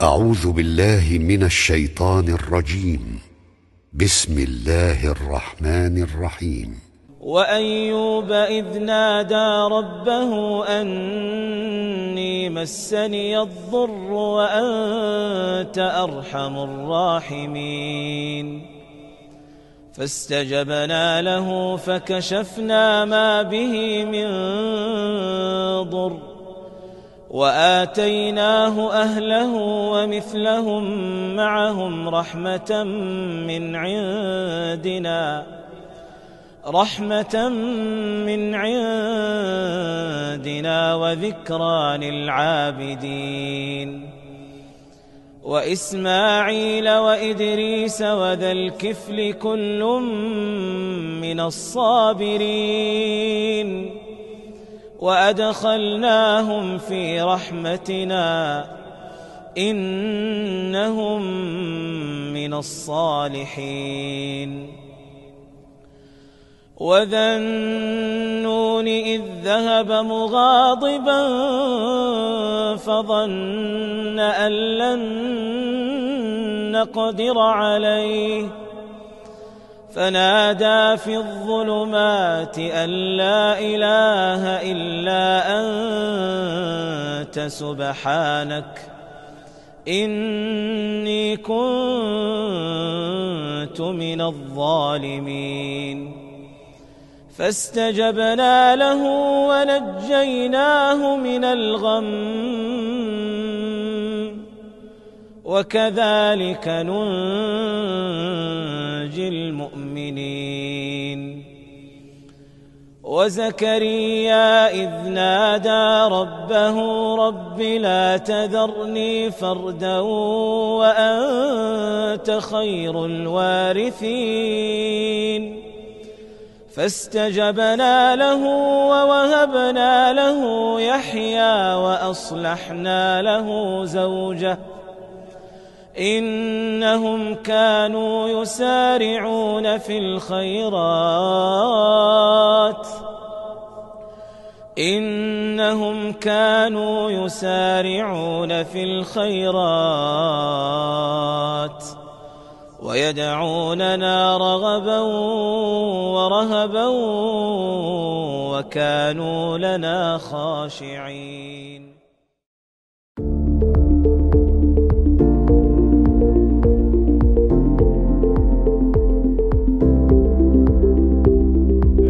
أعوذ بالله من الشيطان الرجيم. بسم الله الرحمن الرحيم. وأيوب إذ نادى ربه أني مسني الضر وأنت أرحم الراحمين فاستجبنا له فكشفنا ما به من ضر وآتيناه أهله ومثلهم معهم رحمة من عندنا وذكرى للعابدين وإسماعيل وإدريس وذا الكفل كل من الصابرين وأدخلناهم في رحمتنا إنهم من الصالحين وذا النون إذ ذهب مغاضبا فظن أن لن نقدر عليه فنادى في الظلمات أن لا إله إلا أنت سبحانك إني كنت من الظالمين فاستجبنا له ونجيناه من الغم وكذلك ننجي المؤمنين وزكريا إذ نادى ربه رب لا تذرني فردا وأنت خير الوارثين فاستجبنا له ووهبنا له يحيى وأصلحنا له زوجه إنهم كانوا يسارعون في الخيرات ويدعوننا رغبا ورهبا وكانوا لنا خاشعين.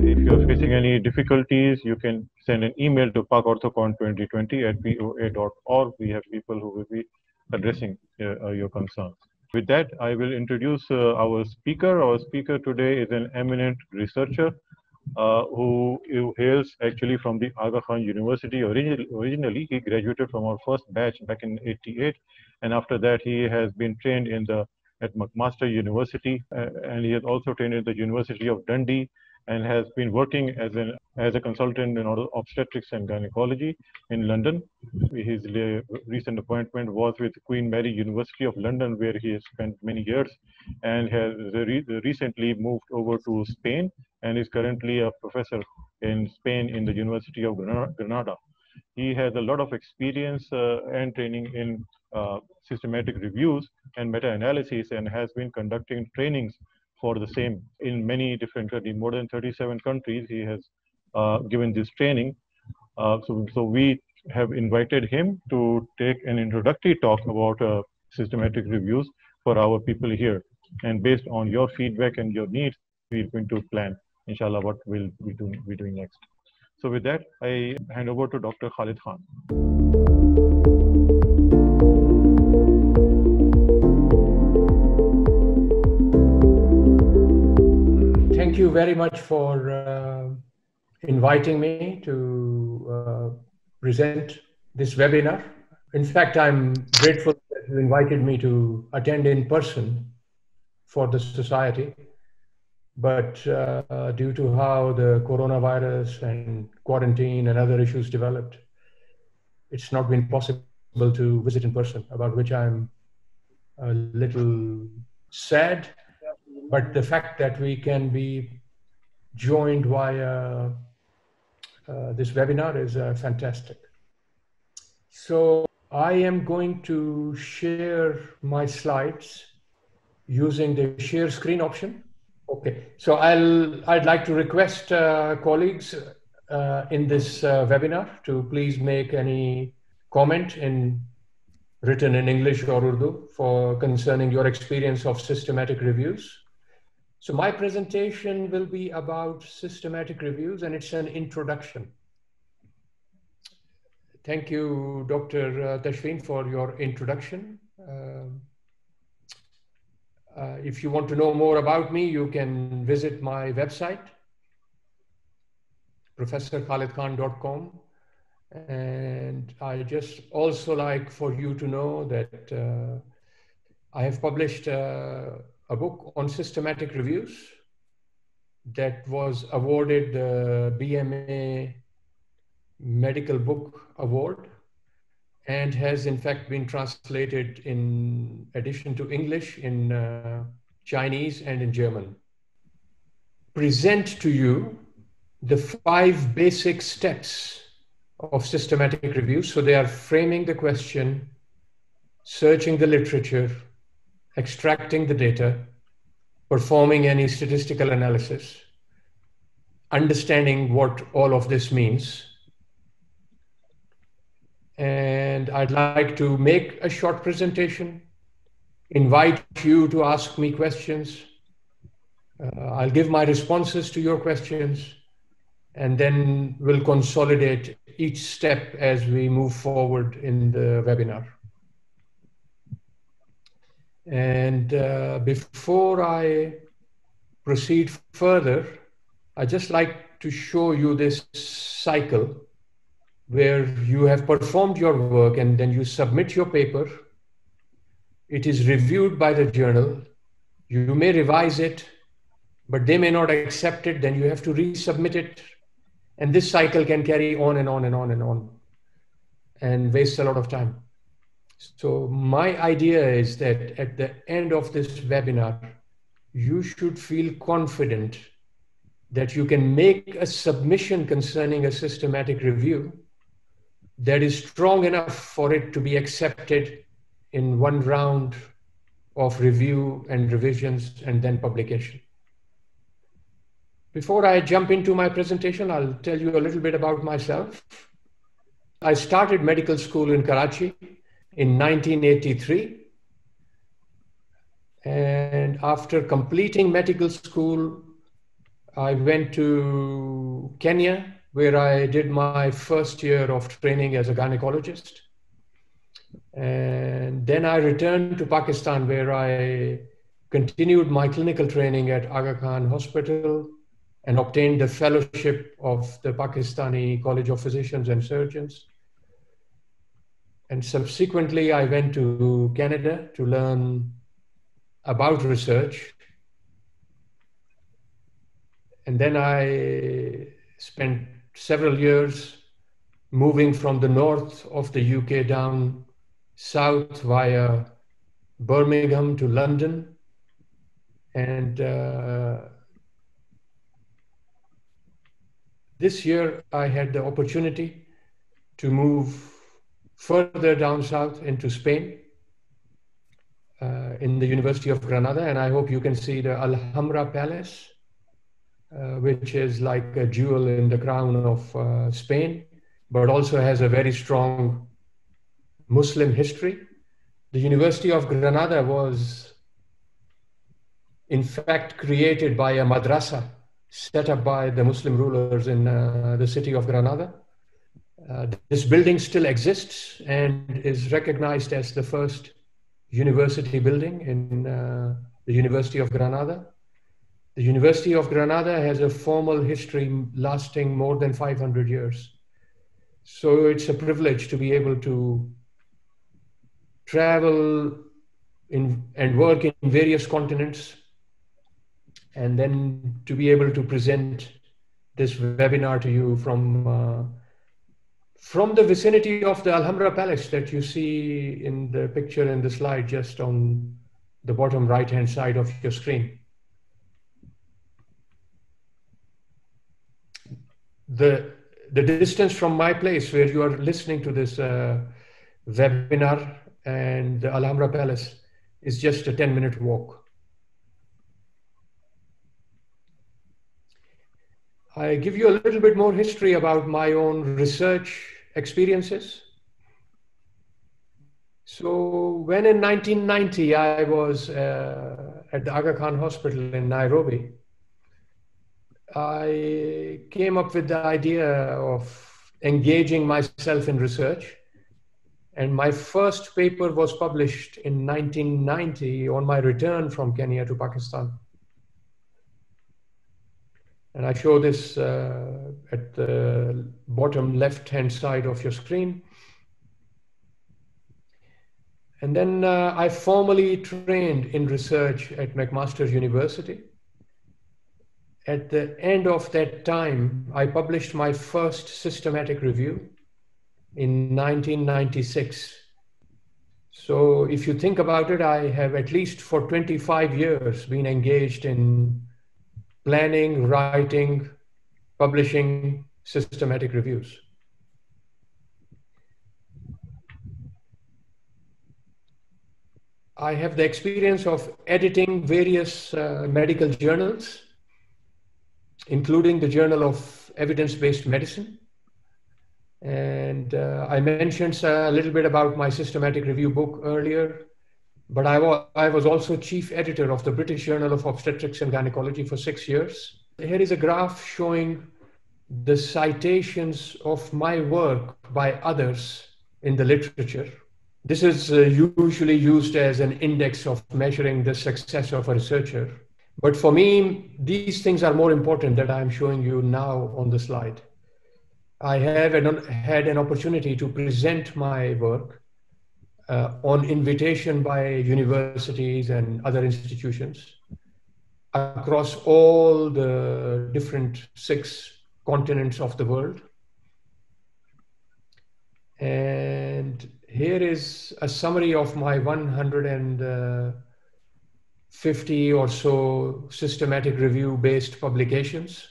If you're facing any difficulties, you can send an email to pakorthocon2020@poa.org. We have people who will be addressing your concerns. With that, I will introduce our speaker. Our speaker today is an eminent researcher who hails actually from the Aga Khan University. Originally, he graduated from our first batch back in '88, and after that, he has been trained at McMaster University, and he has also trained at the University of Dundee, and has been working as a consultant in obstetrics and gynecology in London. His recent appointment was with Queen Mary University of London, where he has spent many years, and has recently moved over to Spain, and is currently a professor in Spain in the University of Granada. He has a lot of experience and training in systematic reviews and meta-analysis, and has been conducting trainings for the same in many different countries, more than 37 countries. He has given this training. So we have invited him to take an introductory talk about systematic reviews for our people here. And based on your feedback and your needs, we're going to plan, inshallah, what we'll be doing next. So with that, I hand over to Dr. Khalid Khan. Thank you very much for inviting me to present this webinar. In fact, I'm grateful that you invited me to attend in person for the society. But due to how the coronavirus and quarantine and other issues developed, it's not been possible to visit in person, about which I'm a little sad. But the fact that we can be joined via this webinar is fantastic. So I am going to share my slides using the share screen option. Okay, so I'd like to request colleagues in this webinar to please make any comment written in English or Urdu concerning your experience of systematic reviews. So my presentation will be about systematic reviews, and it's an introduction. Thank you, Dr. Tashfeen, for your introduction. If you want to know more about me, you can visit my website, professorkhalidkhan.com. And I just also like for you to know that I have published a book on systematic reviews that was awarded the BMA Medical Book Award and has in fact been translated in addition to English in Chinese and in German. Present to you the 5 basic steps of systematic reviews. So they are framing the question, searching the literature, extracting the data, performing any statistical analysis, understanding what all of this means. And I'd like to make a short presentation, invite you to ask me questions. I'll give my responses to your questions, and then we'll consolidate each step as we move forward in the webinar. And before I proceed further, I'd just like to show you this cycle where you have performed your work and then you submit your paper. It is reviewed by the journal. You may revise it, but they may not accept it. Then you have to resubmit it. And this cycle can carry on and on and on and on and waste a lot of time. So my idea is that at the end of this webinar, you should feel confident that you can make a submission concerning a systematic review that is strong enough for it to be accepted in one round of review and revisions and then publication. Before I jump into my presentation, I'll tell you a little bit about myself. I started medical school in Karachi in 1983. And after completing medical school, I went to Kenya, where I did my first year of training as a gynecologist. And then I returned to Pakistan, where I continued my clinical training at Aga Khan Hospital and obtained the fellowship of the Pakistani College of Physicians and Surgeons. And subsequently, I went to Canada to learn about research. And then I spent several years moving from the north of the UK down south via Birmingham to London. And this year I had the opportunity to move further down south into Spain in the University of Granada. And I hope you can see the Alhambra Palace, which is like a jewel in the crown of Spain, but also has a very strong Muslim history. The University of Granada was in fact created by a madrasa set up by the Muslim rulers in the city of Granada. This building still exists and is recognized as the first university building in the University of Granada. The University of Granada has a formal history lasting more than 500 years. So it's a privilege to be able to travel and work in various continents, and then to be able to present this webinar to you from the vicinity of the Alhambra Palace that you see in the picture in the slide just on the bottom right-hand side of your screen. The distance from my place where you are listening to this webinar, and the Alhambra Palace is just a 10-minute walk. I give you a little bit more history about my own research experiences. So when in 1990 I was at the Aga Khan Hospital in Nairobi, I came up with the idea of engaging myself in research. And my first paper was published in 1990 on my return from Kenya to Pakistan. And I show this at the bottom left-hand side of your screen. And then I formally trained in research at McMaster University. At the end of that time, I published my first systematic review in 1996. So if you think about it, I have at least for 25 years been engaged in planning, writing, publishing systematic reviews. I have the experience of editing various medical journals, including the Journal of Evidence-Based Medicine. And I mentioned a little bit about my systematic review book earlier, but I was also chief editor of the British Journal of Obstetrics and Gynecology for 6 years. Here is a graph showing the citations of my work by others in the literature. This is usually used as an index of measuring the success of a researcher. But for me, these things are more important that I'm showing you now on the slide. I have had an opportunity to present my work on invitation by universities and other institutions across all the different 6 continents of the world. And here is a summary of my 150 or so systematic review-based publications.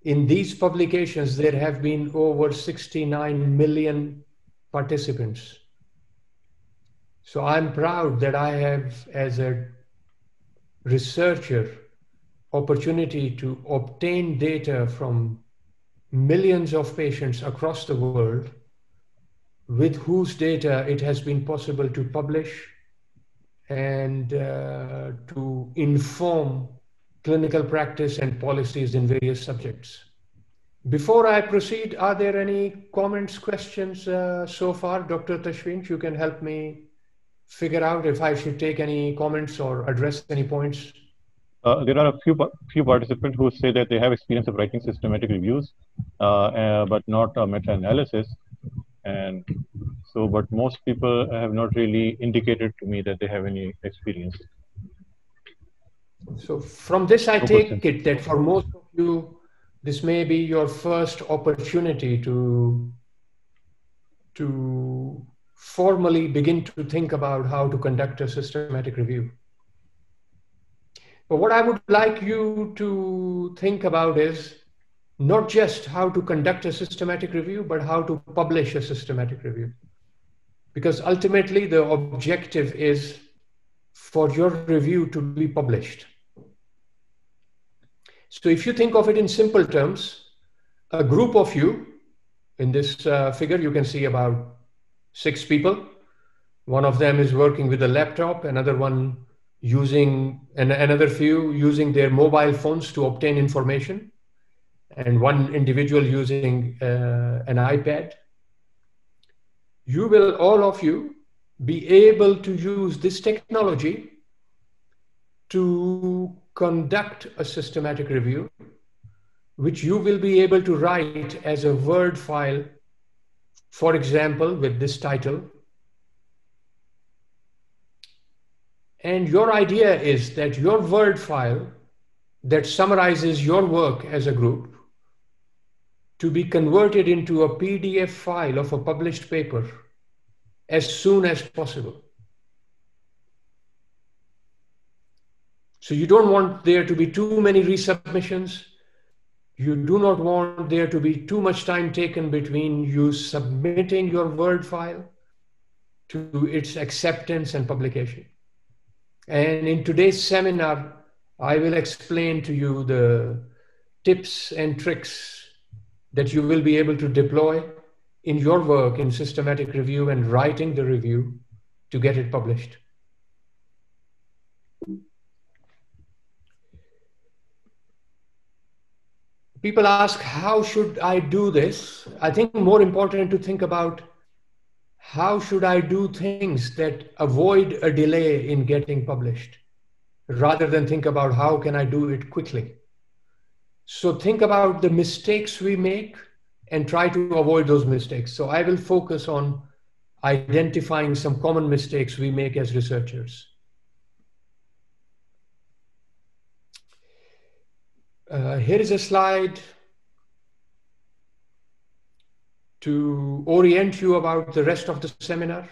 In these publications, there have been over 69 million participants. So I'm proud that I have, as a researcher, opportunity to obtain data from millions of patients across the world with whose data it has been possible to publish and to inform clinical practice and policies in various subjects. Before I proceed, are there any comments, questions so far? Dr. Tashwin, you can help me figure out if I should take any comments or address any points. There are a few participants who say that they have experience of writing systematic reviews, but not meta-analysis. And so, but most people have not really indicated to me that they have any experience. So from this, I take it that for most of you, this may be your first opportunity to formally begin to think about how to conduct a systematic review. But what I would like you to think about is not just how to conduct a systematic review, but how to publish a systematic review. Because ultimately the objective is for your review to be published. So if you think of it in simple terms, a group of you, in this figure, you can see about 6 people. One of them is working with a laptop, another one using, and another few using their mobile phones to obtain information, and one individual using an iPad. You will, all of you, be able to use this technology to conduct a systematic review, which you will be able to write as a Word file, for example, with this title. And your idea is that your Word file that summarizes your work as a group to be converted into a PDF file of a published paper as soon as possible. So you don't want there to be too many resubmissions. You do not want there to be too much time taken between you submitting your Word file to its acceptance and publication. And in today's seminar, I will explain to you the tips and tricks that you will be able to deploy in your work in systematic review and writing the review to get it published. People ask, how should I do this? I think more important to think about how should I do things that avoid a delay in getting published, rather than think about how can I do it quickly. So think about the mistakes we make and try to avoid those mistakes. So I will focus on identifying some common mistakes we make as researchers. Here is a slide to orient you about the rest of the seminar.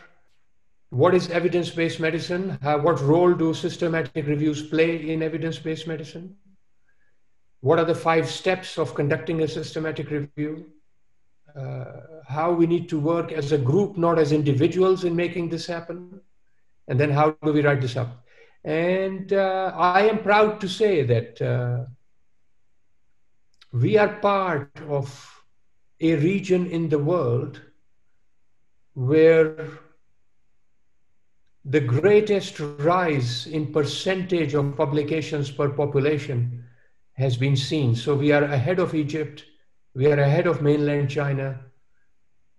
What is evidence-based medicine? What role do systematic reviews play in evidence-based medicine? What are the 5 steps of conducting a systematic review? How we need to work as a group, not as individuals, in making this happen. And then how do we write this up? And I am proud to say that we are part of a region in the world where the greatest rise in percentage of publications per population has been seen. So we are ahead of Egypt, we are ahead of mainland China,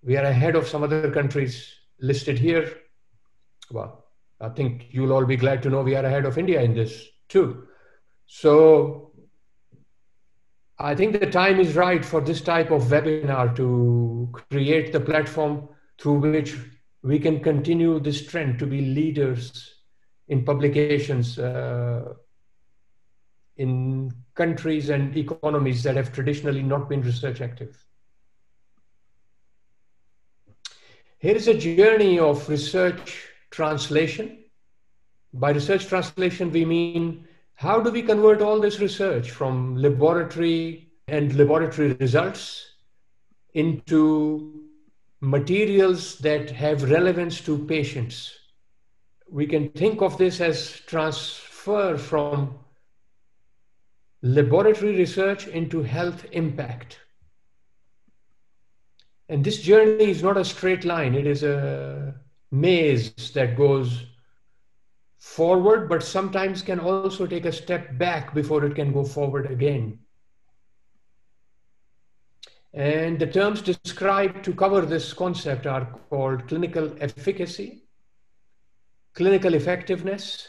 we are ahead of some other countries listed here. Well, I think you'll all be glad to know we are ahead of India in this too. So I think the time is right for this type of webinar to create the platform through which we can continue this trend to be leaders in publications in countries and economies that have traditionally not been research active. Here is a journey of research translation. By research translation, we mean how do we convert all this research from laboratory and laboratory results into materials that have relevance to patients? We can think of this as transfer from laboratory research into health impact. And this journey is not a straight line. It is a maze that goes forward, but sometimes can also take a step back before it can go forward again. And the terms described to cover this concept are called clinical efficacy, clinical effectiveness,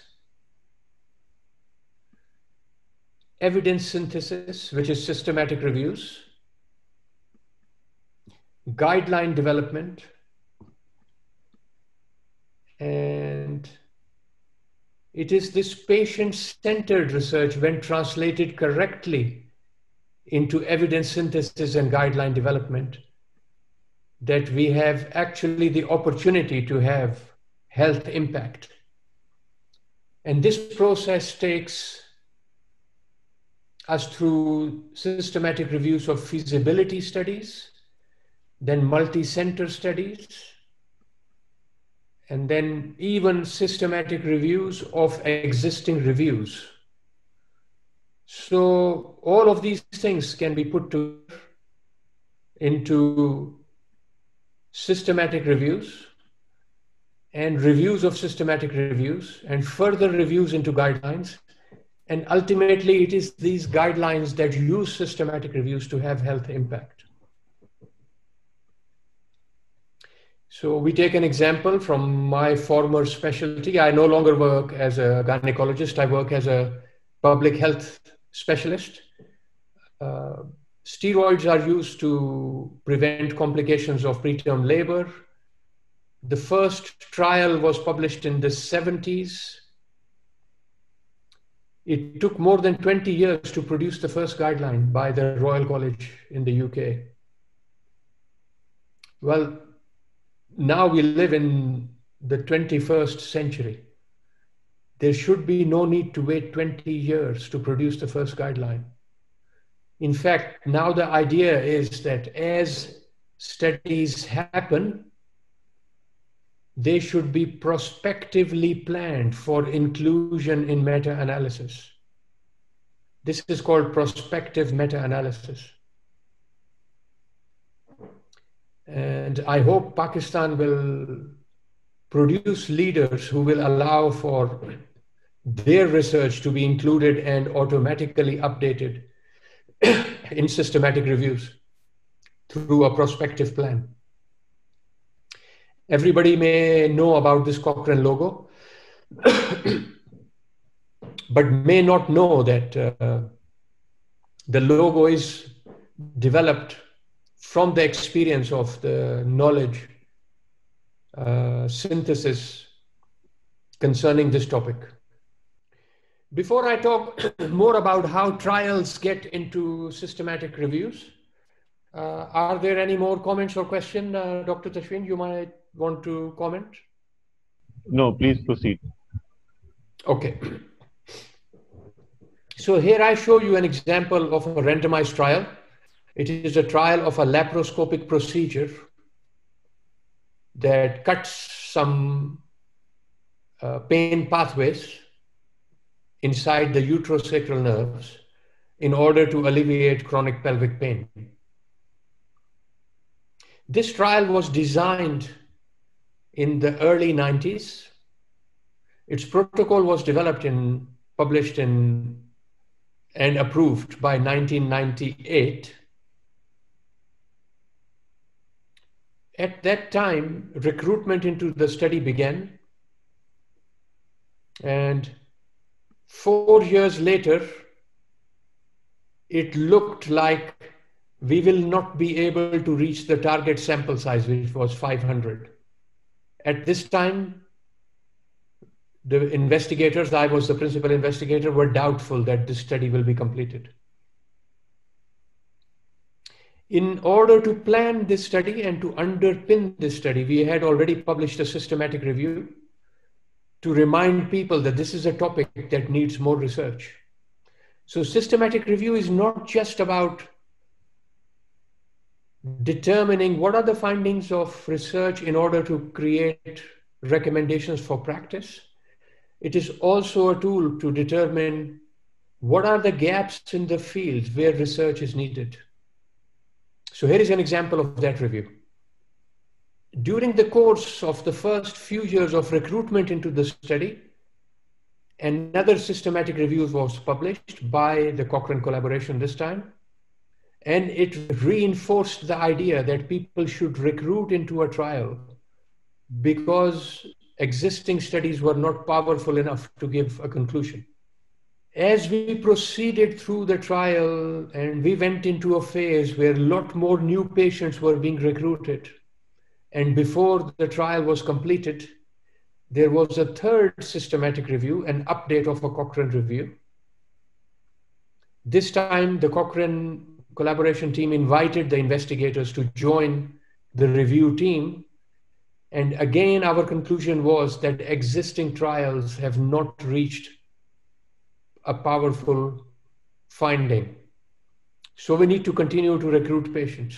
evidence synthesis, which is systematic reviews, guideline development, and it is this patient-centered research, when translated correctly into evidence synthesis and guideline development, that we have actually the opportunity to have health impact. And this process takes us through systematic reviews of feasibility studies, then multi-center studies, and then even systematic reviews of existing reviews. So all of these things can be put together into systematic reviews and reviews of systematic reviews and further reviews into guidelines. And ultimately, it is these guidelines that use systematic reviews to have health impact. So we take an example from my former specialty. I no longer work as a gynecologist. I work as a public health specialist. Steroids are used to prevent complications of preterm labor. The first trial was published in the 70s. It took more than 20 years to produce the first guideline by the Royal College in the UK. Well, now we live in the 21st century. There should be no need to wait 20 years to produce the first guideline. In fact, now the idea is that as studies happen, they should be prospectively planned for inclusion in meta-analysis. This is called prospective meta-analysis. And I hope Pakistan will produce leaders who will allow for their research to be included and automatically updated in systematic reviews through a prospective plan. Everybody may know about this Cochrane logo, but may not know that the logo is developed from the experience of the knowledge synthesis concerning this topic. Before I talk more about how trials get into systematic reviews, are there any more comments or questions? Dr. Tashwin, you might want to comment? No, please proceed. Okay. So here I show you an example of a randomized trial. It is a trial of a laparoscopic procedure that cuts some pain pathways inside the uterosacral nerves in order to alleviate chronic pelvic pain. This trial was designed in the early 90s. Its protocol was developed and published and approved by 1998. At that time, recruitment into the study began, and 4 years later, it looked like we will not be able to reach the target sample size, which was 500. At this time, the investigators, I was the principal investigator, were doubtful that this study will be completed. In order to plan this study and to underpin this study, we had already published a systematic review to remind people that this is a topic that needs more research. So systematic review is not just about determining what are the findings of research in order to create recommendations for practice. It is also a tool to determine what are the gaps in the field where research is needed. So here is an example of that review. During the course of the first few years of recruitment into the study, another systematic review was published by the Cochrane collaboration this time, and it reinforced the idea that people should recruit into a trial because existing studies were not powerful enough to give a conclusion. As we proceeded through the trial and we went into a phase where a lot more new patients were being recruited, and before the trial was completed, there was a third systematic review, an update of a Cochrane review. This time, the Cochrane collaboration team invited the investigators to join the review team. And again, our conclusion was that existing trials have not reached a powerful finding. So we need to continue to recruit patients.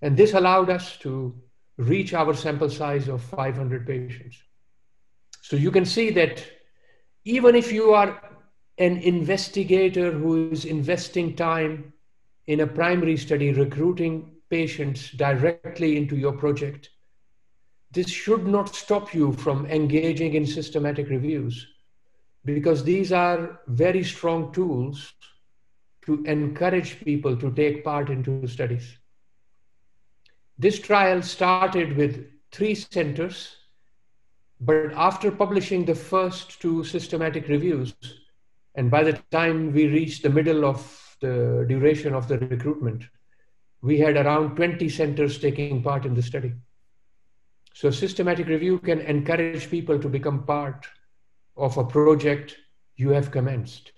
And this allowed us to reach our sample size of 500 patients. So you can see that even if you are an investigator who is investing time in a primary study, recruiting patients directly into your project, this should not stop you from engaging in systematic reviews, because these are very strong tools to encourage people to take part into studies. This trial started with 3 centers, but after publishing the first 2 systematic reviews, and by the time we reached the middle of the duration of the recruitment, we had around 20 centers taking part in the study. So systematic review can encourage people to become part of a project you have commenced.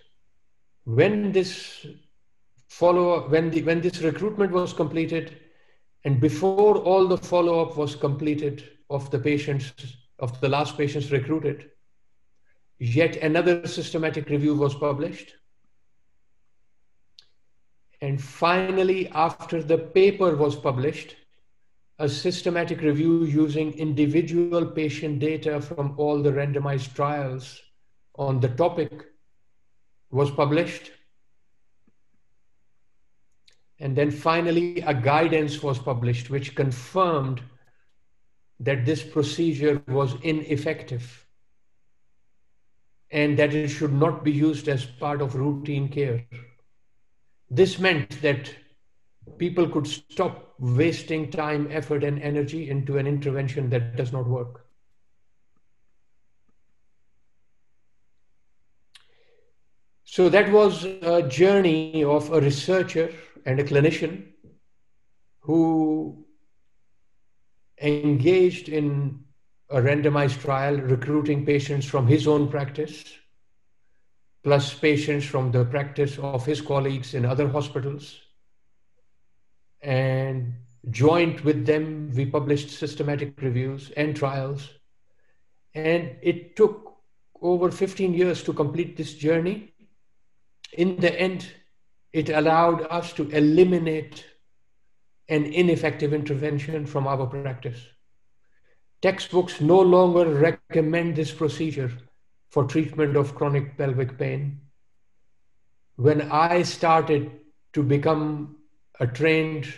When this recruitment was completed, and before all the follow-up was completed of the patients, of the last patients recruited, yet another systematic review was published. And finally, after the paper was published, a systematic review using individual patient data from all the randomized trials on the topic was published. And then finally, a guidance was published, which confirmed that this procedure was ineffective and that it should not be used as part of routine care. This meant that people could stop wasting time, effort, and energy into an intervention that does not work. So that was a journey of a researcher and a clinician who engaged in a randomized trial, recruiting patients from his own practice, plus patients from the practice of his colleagues in other hospitals. And joined with them, we published systematic reviews and trials. And it took over 15 years to complete this journey. In the end, it allowed us to eliminate an ineffective intervention from our practice. Textbooks no longer recommend this procedure for treatment of chronic pelvic pain. When I started to become a trained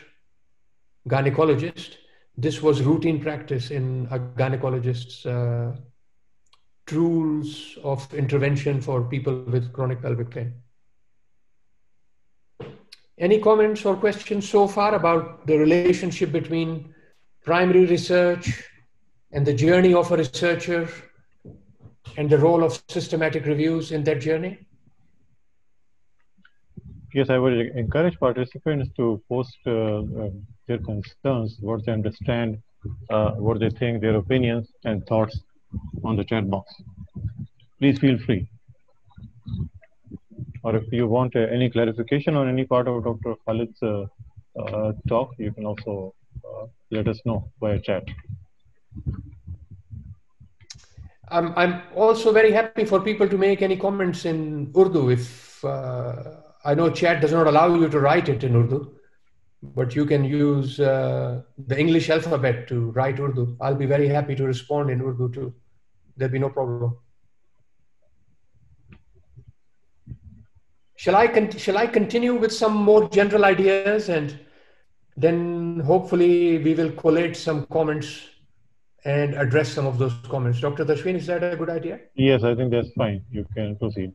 gynecologist, this was routine practice in a gynecologist's rules of intervention for people with chronic pelvic pain. Any comments or questions so far about the relationship between primary research and the journey of a researcher and the role of systematic reviews in that journey? Yes, I would encourage participants to post their concerns, what they understand, what they think, their opinions and thoughts on the chat box. Please feel free. Or if you want any clarification on any part of Dr. Khalid's talk, you can also let us know via chat. I'm also very happy for people to make any comments in Urdu. If I know chat does not allow you to write it in Urdu, but you can use the English alphabet to write Urdu. I'll be very happy to respond in Urdu too. There'll be no problem. Shall I continue with some more general ideas, and then hopefully we will collate some comments and address some of those comments. Dr. Dashwin, is that a good idea? Yes, I think that's fine. You can proceed.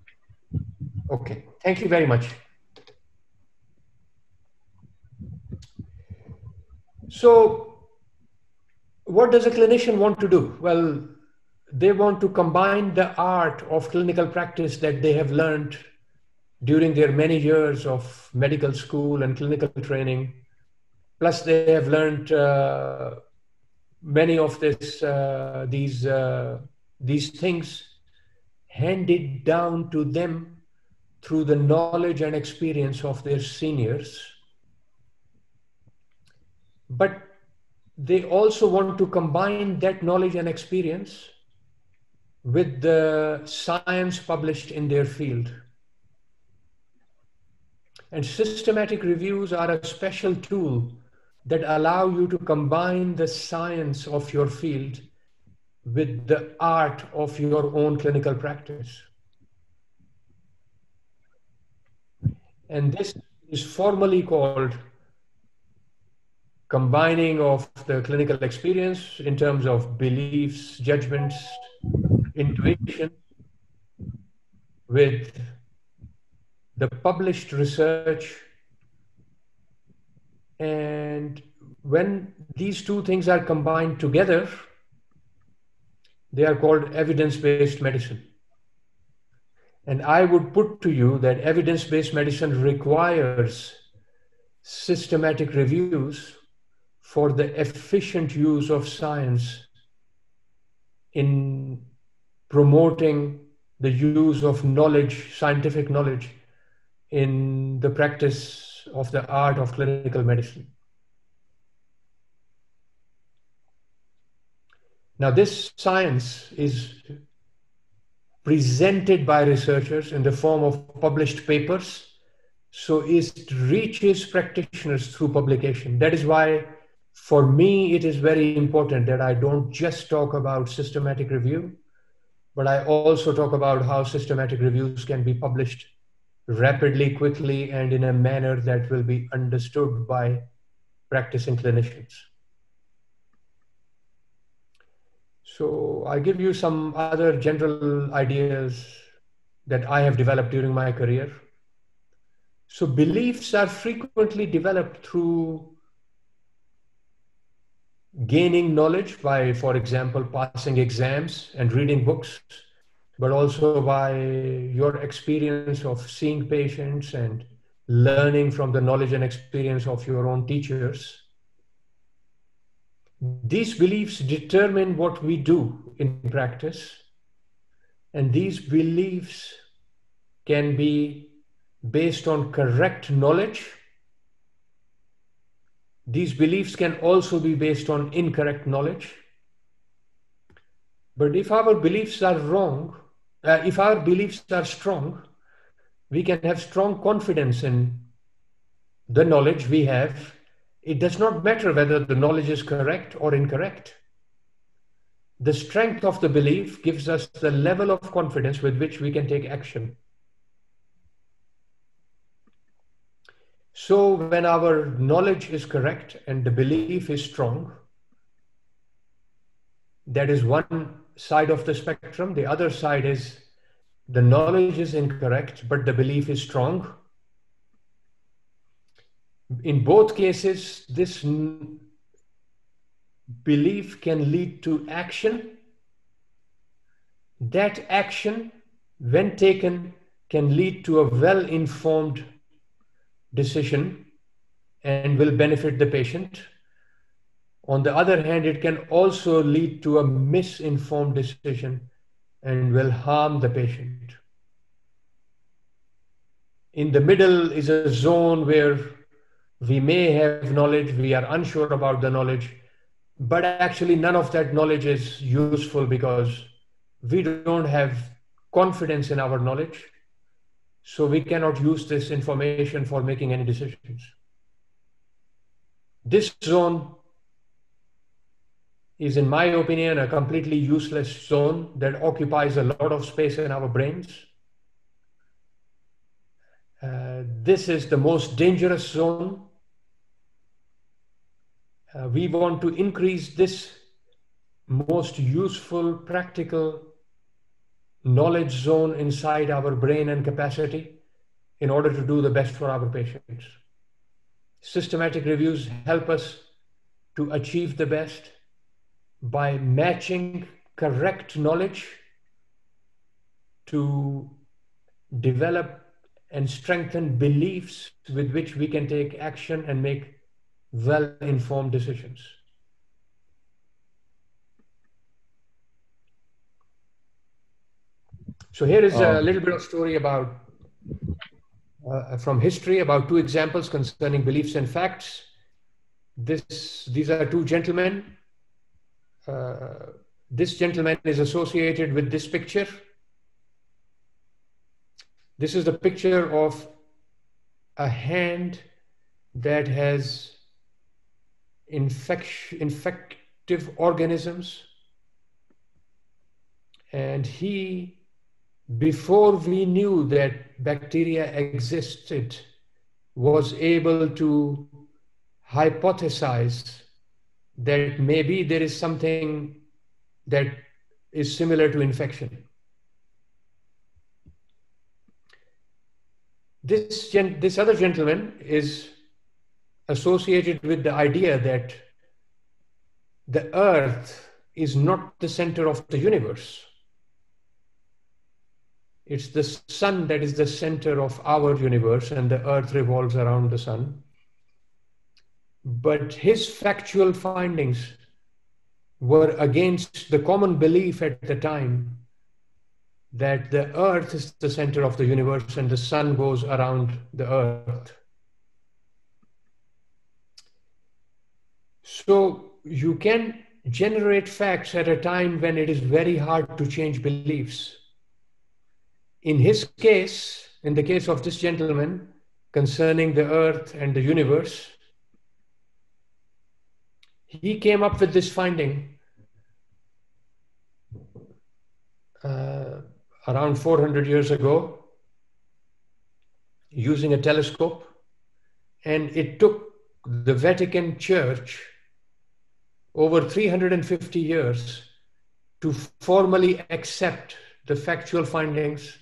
Okay, thank you very much. So what does a clinician want to do? Well, they want to combine the art of clinical practice that they have learned during their many years of medical school and clinical training. Plus they have learned many of these things handed down to them through the knowledge and experience of their seniors. But they also want to combine that knowledge and experience with the science published in their field. And systematic reviews are a special tool that allow you to combine the science of your field with the art of your own clinical practice. And this is formally called combining of the clinical experience in terms of beliefs, judgments, intuition, with the published research. And when these two things are combined together, they are called evidence-based medicine. And I would put to you that evidence-based medicine requires systematic reviews for the efficient use of science in promoting the use of knowledge, scientific knowledge, in the practice of the art of clinical medicine. Now, this science is presented by researchers in the form of published papers, so it reaches practitioners through publication. That is why For me, it is very important that I don't just talk about systematic review, but I also talk about how systematic reviews can be published rapidly, quickly, and in a manner that will be understood by practicing clinicians. So I give you some other general ideas that I have developed during my career. So beliefs are frequently developed through gaining knowledge by, for example, passing exams and reading books, but also by your experience of seeing patients and learning from the knowledge and experience of your own teachers. These beliefs determine what we do in practice, and these beliefs can be based on correct knowledge. These beliefs can also be based on incorrect knowledge. But if our beliefs are wrong, if our beliefs are strong, we can have strong confidence in the knowledge we have. It does not matter whether the knowledge is correct or incorrect. The strength of the belief gives us the level of confidence with which we can take action. So when our knowledge is correct and the belief is strong, that is one side of the spectrum. The other side is the knowledge is incorrect, but the belief is strong. In both cases, this belief can lead to action. That action, when taken, can lead to a well-informed decision and will benefit the patient. On the other hand, it can also lead to a misinformed decision and will harm the patient. In the middle is a zone where we may have knowledge, we are unsure about the knowledge, but actually none of that knowledge is useful because we don't have confidence in our knowledge. So we cannot use this information for making any decisions. This zone is, in my opinion, a completely useless zone that occupies a lot of space in our brains. This is the most dangerous zone. We want to increase this most useful, practical knowledge zone inside our brain and capacity in order to do the best for our patients. Systematic reviews help us to achieve the best by matching correct knowledge to develop and strengthen beliefs with which we can take action and make well-informed decisions. So here is a little bit of story about from history about two examples concerning beliefs and facts. These are two gentlemen. This gentleman is associated with this picture. This is the picture of a hand that has infective organisms. And he, before we knew that bacteria existed, was able to hypothesize that maybe there is something that is similar to infection. This other gentleman is associated with the idea that the earth is not the center of the universe. It's the sun that is the center of our universe, and the earth revolves around the sun. But his factual findings were against the common belief at the time that the earth is the center of the universe and the sun goes around the earth. So you can generate facts at a time when it is very hard to change beliefs. In his case, in the case of this gentleman, concerning the earth and the universe, he came up with this finding around 400 years ago using a telescope, and it took the Vatican Church over 350 years to formally accept the factual findings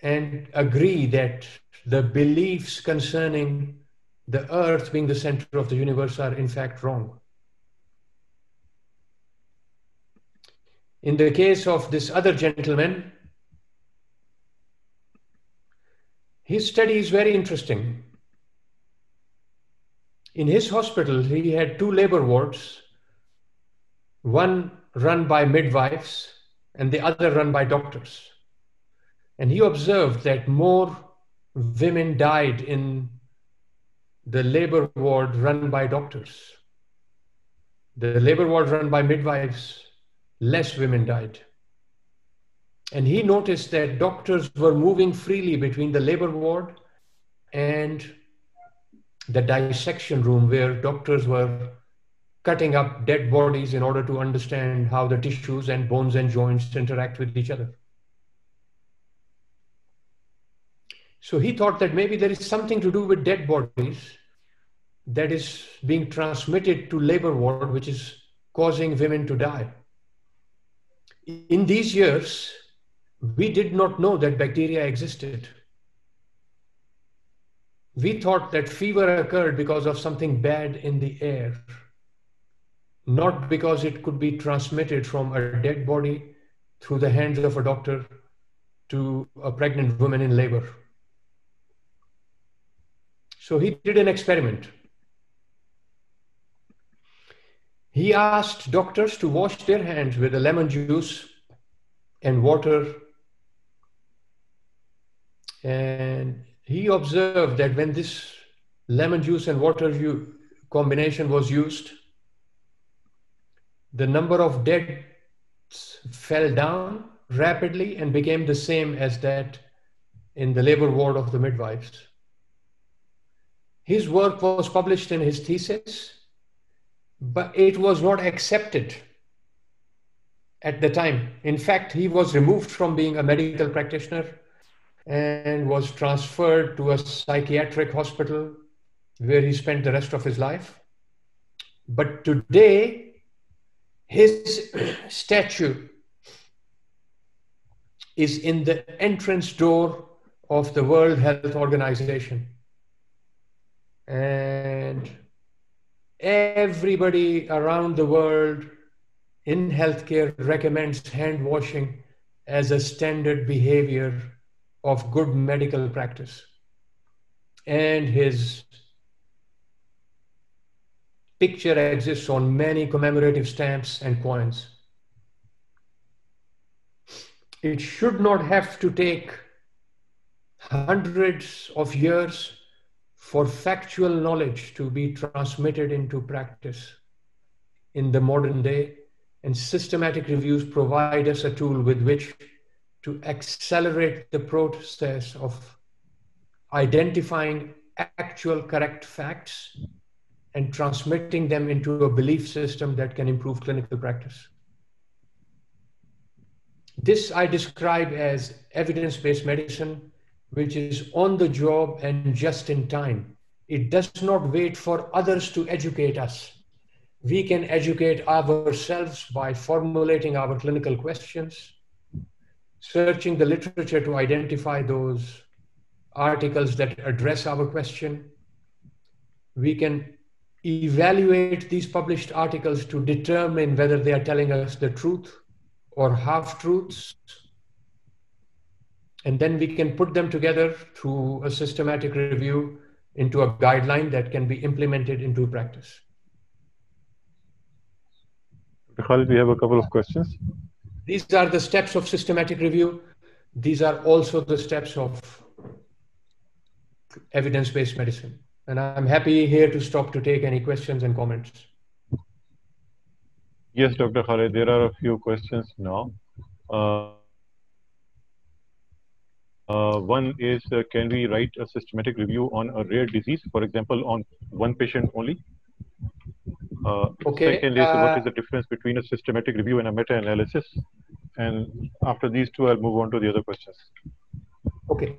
and agree that the beliefs concerning the earth being the center of the universe are in fact wrong. In the case of this other gentleman, his study is very interesting. In his hospital, he had 2 labor wards, one run by midwives and the other run by doctors. And he observed that more women died in the labor ward run by doctors. The labor ward run by midwives, less women died. And he noticed that doctors were moving freely between the labor ward and the dissection room, where doctors were cutting up dead bodies in order to understand how the tissues and bones and joints interact with each other. So he thought that maybe there is something to do with dead bodies that is being transmitted to labor ward, which is causing women to die. In these years, we did not know that bacteria existed. We thought that fever occurred because of something bad in the air, not because it could be transmitted from a dead body through the hands of a doctor to a pregnant woman in labor. So he did an experiment. He asked doctors to wash their hands with a lemon juice and water. And he observed that when this lemon juice and water combination was used, the number of deaths fell down rapidly and became the same as that in the labor ward of the midwives. His work was published in his thesis, but it was not accepted at the time. In fact, he was removed from being a medical practitioner and was transferred to a psychiatric hospital where he spent the rest of his life. But today, his statue is in the entrance door of the World Health Organization. And everybody around the world in healthcare recommends hand washing as a standard behavior of good medical practice. And his picture exists on many commemorative stamps and coins. It should not have to take hundreds of years for factual knowledge to be transmitted into practice in the modern day, and systematic reviews provide us a tool with which to accelerate the process of identifying actual correct facts and transmitting them into a belief system that can improve clinical practice. This I describe as evidence-based medicine, which is on the job and just in time. It does not wait for others to educate us. We can educate ourselves by formulating our clinical questions, searching the literature to identify those articles that address our question. We can evaluate these published articles to determine whether they are telling us the truth or half-truths. And then we can put them together through a systematic review into a guideline that can be implemented into practice. Khalid, we have a couple of questions. These are the steps of systematic review. These are also the steps of evidence-based medicine. And I'm happy here to stop to take any questions and comments. Yes, Dr. Khalid, there are a few questions now. One is, can we write a systematic review on a rare disease, for example, on one patient only? Second is what is the difference between a systematic review and a meta-analysis? And after these two, I'll move on to the other questions. Okay.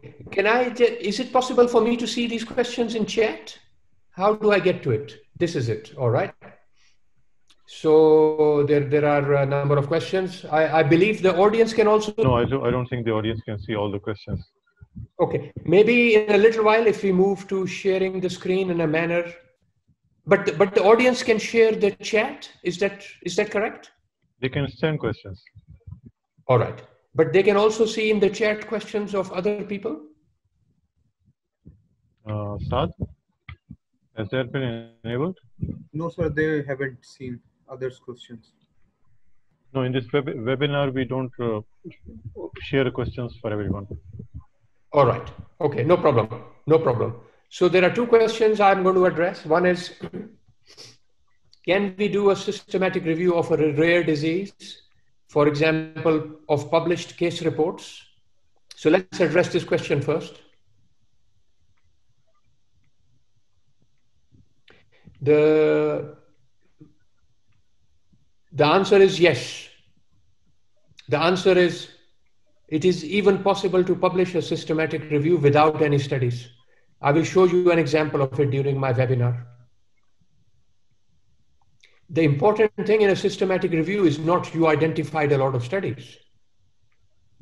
Is it possible for me to see these questions in chat? How do I get to it? This is it. All right. So there are a number of questions. I believe the audience can also. No, I don't think the audience can see all the questions. Okay. Maybe in a little while, if we move to sharing the screen in a manner, but the audience can share the chat. Is that correct? They can send questions. All right. But they can also see in the chat questions of other people? Saad, has that been enabled? No, sir, they haven't seen others' questions. No, in this webinar, we don't share questions for everyone. All right. Okay, no problem. No problem. So there are two questions I'm going to address. One is, can we do a systematic review of a rare disease? For example, of published case reports. So let's address this question first. The answer is yes. The answer is, it is even possible to publish a systematic review without any studies. I will show you an example of it during my webinar. The important thing in a systematic review is not you identified a lot of studies.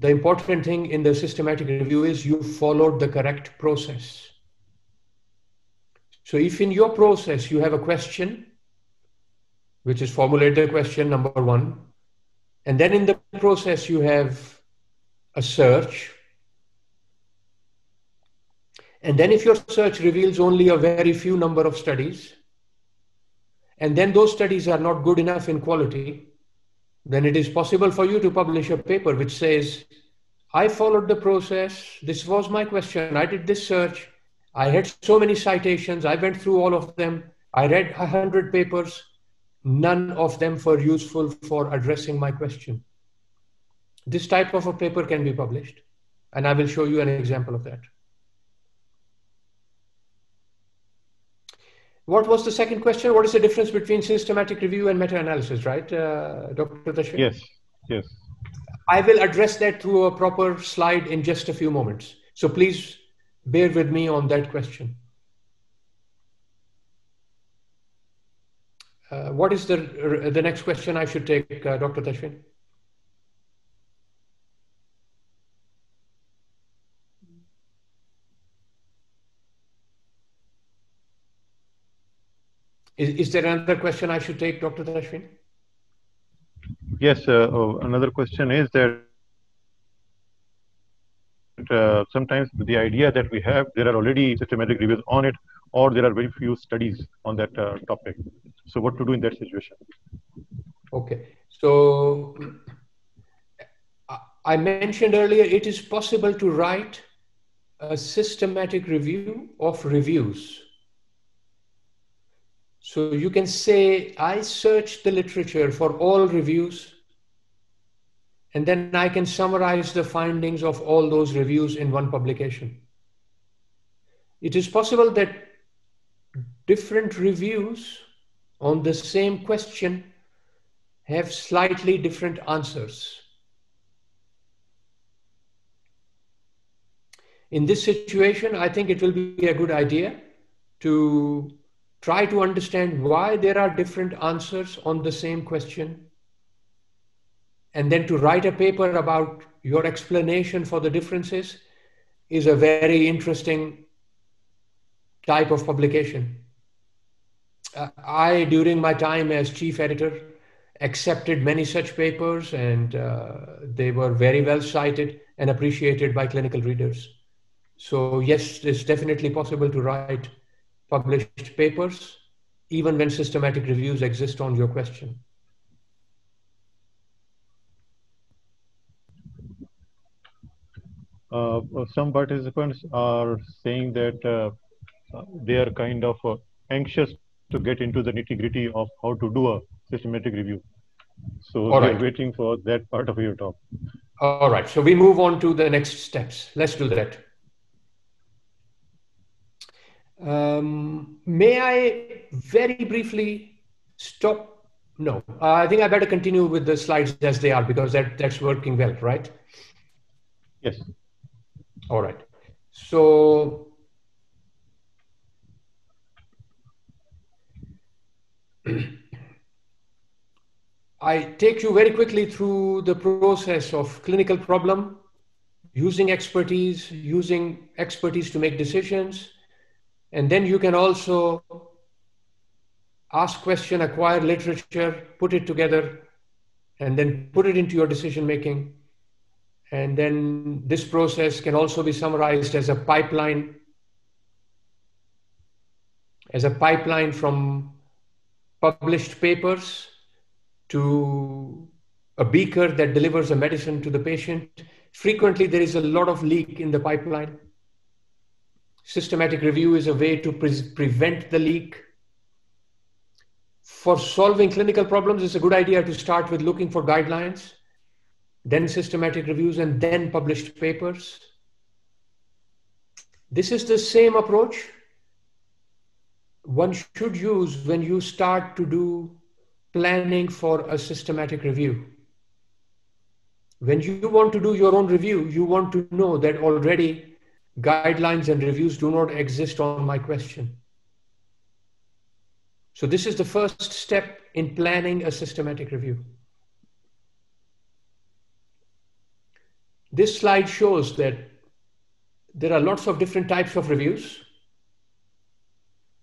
The important thing in the systematic review is you followed the correct process. So if in your process you have a question, which is formulate the question number one, and then in the process you have a search, and then if your search reveals only a very few number of studies, and then those studies are not good enough in quality, then it is possible for you to publish a paper which says, I followed the process, this was my question, I did this search, I had so many citations, I went through all of them, I read 100 papers, none of them were useful for addressing my question. This type of a paper can be published, and I will show you an example of that. What was the second question? What is the difference between systematic review and meta-analysis, right, Dr. Tashwin? Yes, yes. I will address that through a proper slide in just a few moments. So please bear with me on that question. What is the next question I should take, Dr. Tashwin? Is there another question I should take, Dr. Tashwin? Yes, another question is that sometimes the idea that we have, there are already systematic reviews on it, or there are very few studies on that topic. So what to do in that situation? Okay, so I mentioned earlier, it is possible to write a systematic review of reviews. So you can say, I searched the literature for all reviews, and then I can summarize the findings of all those reviews in one publication. It is possible that different reviews on the same question have slightly different answers. In this situation, I think it will be a good idea to try to understand why there are different answers on the same question, and then to write a paper about your explanation for the differences is a very interesting type of publication. I, during my time as chief editor, accepted many such papers, and they were very well cited and appreciated by clinical readers. So yes, it's definitely possible to write published papers, even when systematic reviews exist on your question. Some participants are saying that they are kind of anxious to get into the nitty-gritty of how to do a systematic review. So they're waiting for that part of your talk. All right, so we move on to the next steps. Let's do that. May I very briefly Stop. No, I think I better continue with the slides as they are because that's working well, right? Yes. All right. So I take you very quickly through the process of clinical problem, using expertise to make decisions. And then you can also ask question, acquire literature, put it together, and then put it into your decision making. And then this process can also be summarized as a pipeline from published papers to a beaker that delivers a medicine to the patient. Frequently, there is a lot of leak in the pipeline. Systematic review is a way to prevent the leak. For solving clinical problems, it's a good idea to start with looking for guidelines, then systematic reviews, and then published papers. This is the same approach one should use when you start to do planning for a systematic review. When you want to do your own review, you want to know that already guidelines and reviews do not exist on my question. So this is the first step in planning a systematic review. This slide shows that there are lots of different types of reviews.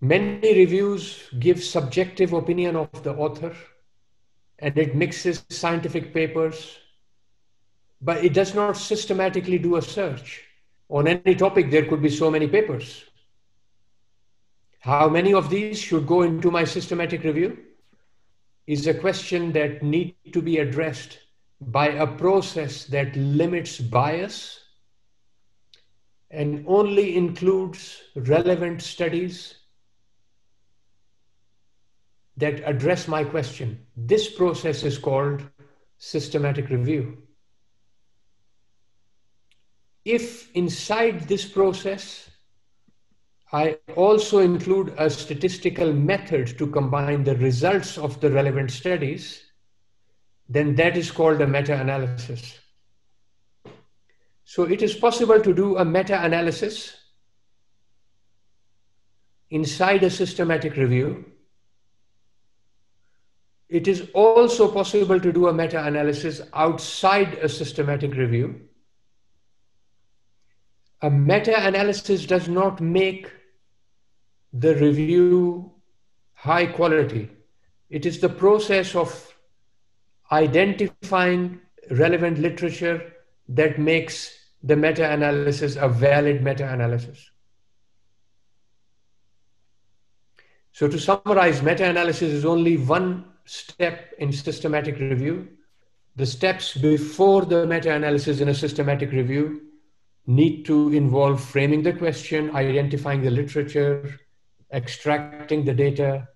Many reviews give subjective opinion of the author, and it mixes scientific papers, but it does not systematically do a search. On any topic, there could be so many papers. How many of these should go into my systematic review is a question that needs to be addressed by a process that limits bias and only includes relevant studies that address my question. This process is called systematic review. If inside this process, I also include a statistical method to combine the results of the relevant studies, then that is called a meta-analysis. So it is possible to do a meta-analysis inside a systematic review. It is also possible to do a meta-analysis outside a systematic review. A meta-analysis does not make the review high quality. It is the process of identifying relevant literature that makes the meta-analysis a valid meta-analysis. So to summarize, meta-analysis is only one step in systematic review. The steps before the meta-analysis in a systematic review need to involve framing the question, identifying the literature, extracting the data,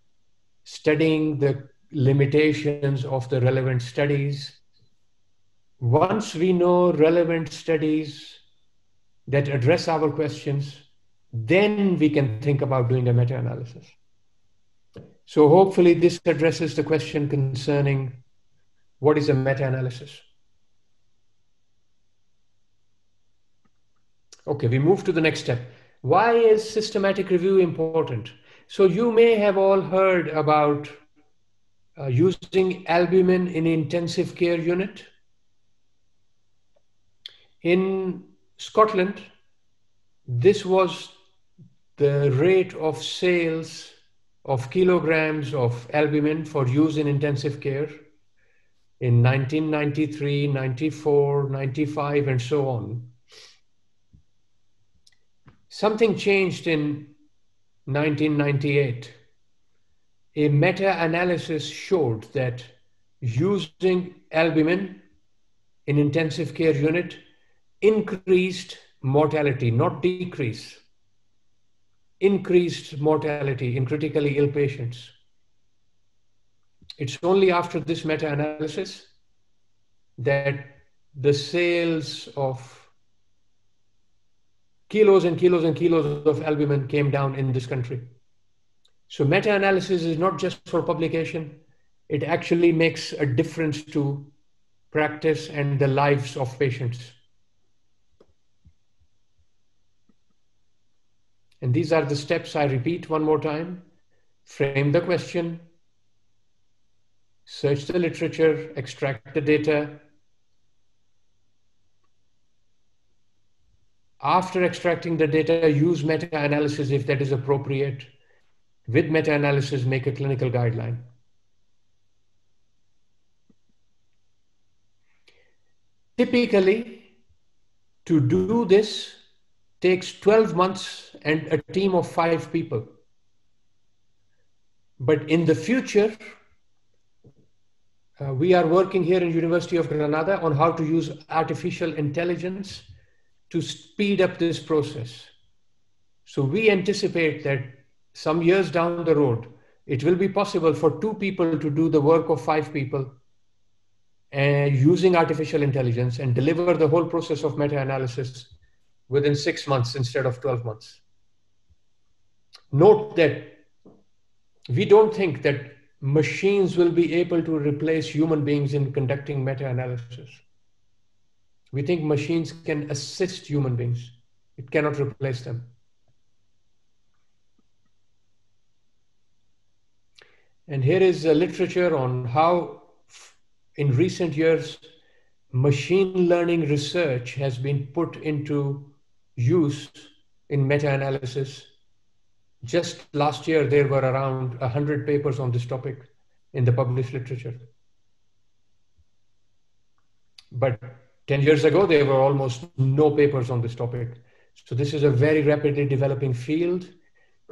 studying the limitations of the relevant studies. Once we know relevant studies that address our questions, then we can think about doing a meta-analysis. So hopefully this addresses the question concerning what is a meta-analysis. Okay, we move to the next step. Why is systematic review important? So you may have all heard about using albumin in intensive care unit. In Scotland, this was the rate of sales of kilograms of albumin for use in intensive care in 1993, 94, 95, and so on. Something changed in 1998. A meta-analysis showed that using albumin in intensive care unit increased mortality, not decrease, increased mortality in critically ill patients. It's only after this meta-analysis that the sales of kilos and kilos and kilos of albumin came down in this country. So meta-analysis is not just for publication. It actually makes a difference to practice and the lives of patients. And these are the steps I repeat one more time. Frame the question, search the literature, extract the data. After extracting the data, use meta-analysis if that is appropriate. With meta-analysis, make a clinical guideline. Typically, to do this takes 12 months and a team of 5 people. But in the future, we are working here in University of Granada on how to use artificial intelligence to speed up this process. So we anticipate that some years down the road, it will be possible for 2 people to do the work of 5 people and using artificial intelligence and deliver the whole process of meta-analysis within 6 months instead of 12 months. Note that we don't think that machines will be able to replace human beings in conducting meta-analysis. We think machines can assist human beings. It cannot replace them. And here is a literature on how, in recent years, machine learning research has been put into use in meta-analysis. Just last year, there were around 100 papers on this topic in the published literature. But 10 years ago, there were almost no papers on this topic. So this is a very rapidly developing field.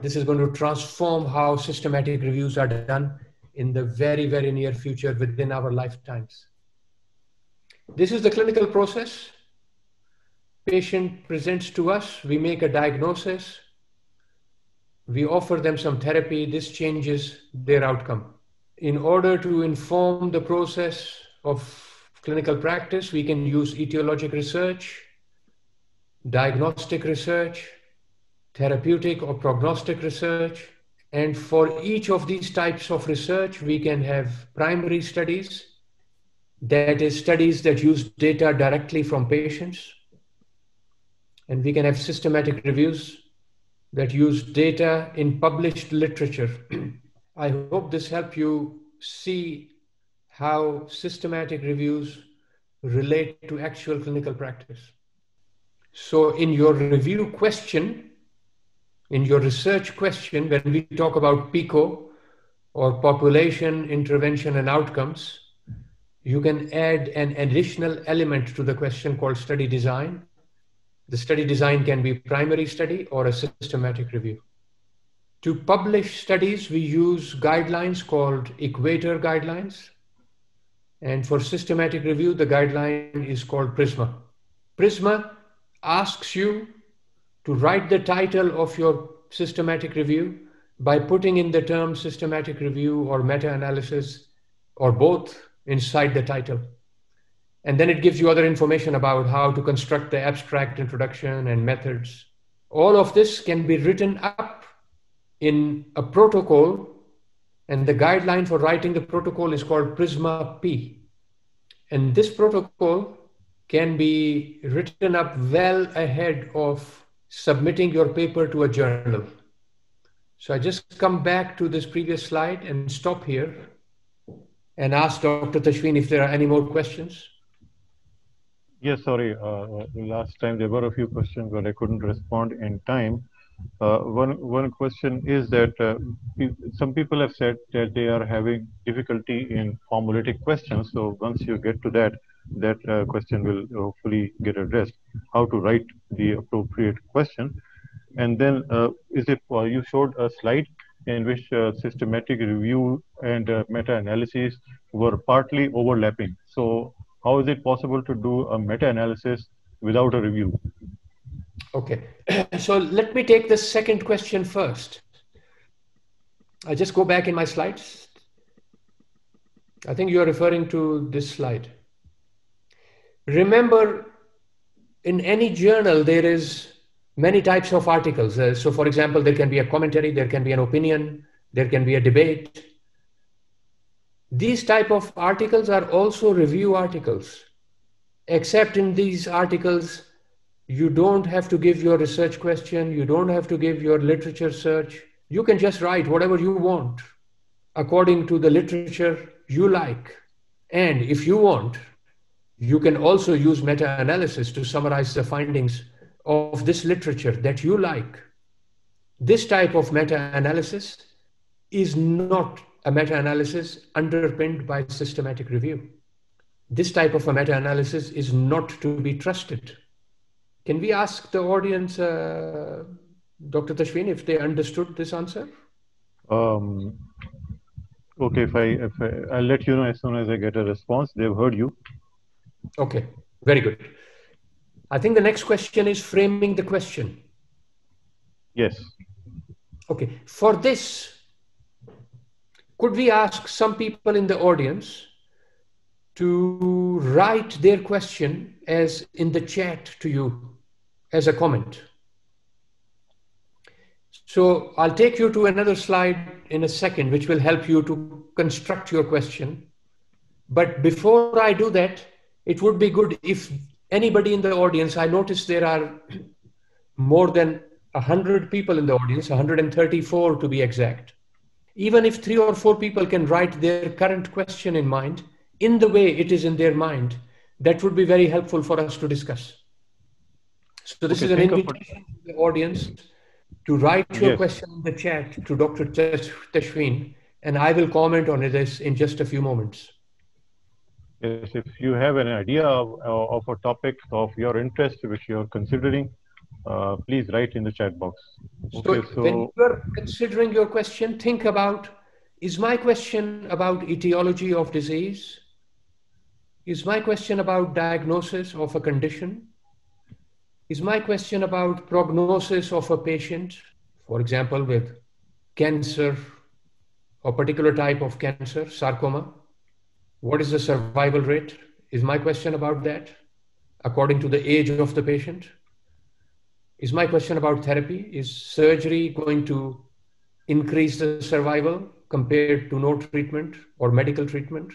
This is going to transform how systematic reviews are done in the very, very near future within our lifetimes. This is the clinical process. Patient presents to us, we make a diagnosis, we offer them some therapy, this changes their outcome. In order to inform the process of clinical practice, we can use etiologic research, diagnostic research, therapeutic or prognostic research. And for each of these types of research, we can have primary studies, that is studies that use data directly from patients. And we can have systematic reviews that use data in published literature. I hope this helps you see how systematic reviews relate to actual clinical practice. So in your review question, in your research question, when we talk about PICO or population, intervention, and outcomes, you can add an additional element to the question called study design. The study design can be primary study or a systematic review. To publish studies, we use guidelines called Equator guidelines. And for systematic review, the guideline is called PRISMA. PRISMA asks you to write the title of your systematic review by putting in the term systematic review or meta-analysis or both inside the title. And then it gives you other information about how to construct the abstract introduction and methods. All of this can be written up in a protocol, and the guideline for writing the protocol is called PRISMA P. And this protocol can be written up well ahead of submitting your paper to a journal. So I just come back to this previous slide and stop here and ask Dr. Tashween if there are any more questions. Yes, sorry. Last time there were a few questions, but I couldn't respond in time. One question is that some people have said that they are having difficulty in formulating questions. So once you get to that question will hopefully get addressed. How to write the appropriate question, and then is it you showed a slide in which systematic review and meta-analysis were partly overlapping. So how is it possible to do a meta-analysis without a review? Okay, so let me take the second question first. I just go back in my slides. I think you are referring to this slide. Remember, in any journal, there is many types of articles. So for example, there can be a commentary, there can be an opinion, There can be a debate. These type of articles are also review articles, except in these articles, you don't have to give your research question. You don't have to give your literature search. You can just write whatever you want according to the literature you like. And if you want, you can also use meta-analysis to summarize the findings of this literature that you like. This type of meta-analysis is not a meta-analysis underpinned by systematic review. This type of a meta-analysis is not to be trusted. Can we ask the audience, Dr. Tashween, if they understood this answer? Okay, I'll let you know as soon as I get a response. They've heard you. Okay, very good. I think the next question is framing the question. Yes. Okay, for this, could we ask some people in the audience to write their question as in the chat to you as a comment? So I'll take you to another slide in a second, which will help you to construct your question. But before I do that, it would be good if anybody in the audience, I notice there are more than 100 people in the audience, 134 to be exact. Even if 3 or 4 people can write their current question in mind, in the way it is in their mind, that would be very helpful for us to discuss. So this is an invitation to the audience to write your question in the chat to Dr. Tashween, and I will comment on this in just a few moments. Yes, if you have an idea of a topic of your interest which you're considering, please write in the chat box. Okay, so when you're considering your question, think about, is my question about etiology of disease? Is my question about diagnosis of a condition? Is my question about prognosis of a patient, for example, with cancer or particular type of cancer, sarcoma? What is the survival rate? Is my question about that according to the age of the patient? Is my question about therapy? Is surgery going to increase the survival compared to no treatment or medical treatment?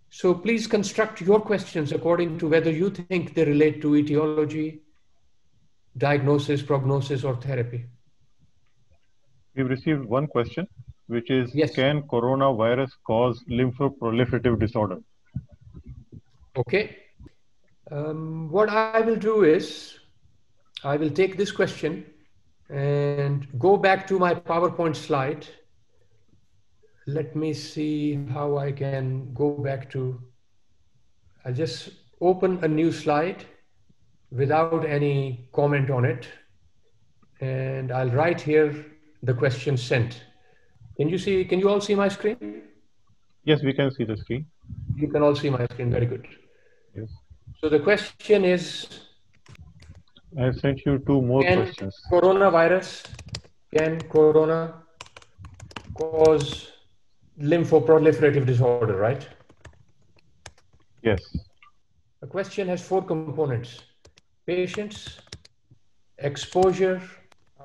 So please construct your questions according to whether you think they relate to etiology, diagnosis, prognosis, or therapy. We've received one question, which is, yes. Can coronavirus cause lymphoproliferative disorder? Okay. What I will do is, I will take this question and go back to my PowerPoint slide. Let me see how I can go back to, I'll just open a new slide without any comment on it. And I'll write here the question sent. Can you all see my screen? Yes, we can see the screen. You can all see my screen, very good. Yes. So the question is, I have sent you 2 more questions. Can corona cause lymphoproliferative disorder, right? Yes. The question has 4 components: patients, exposure,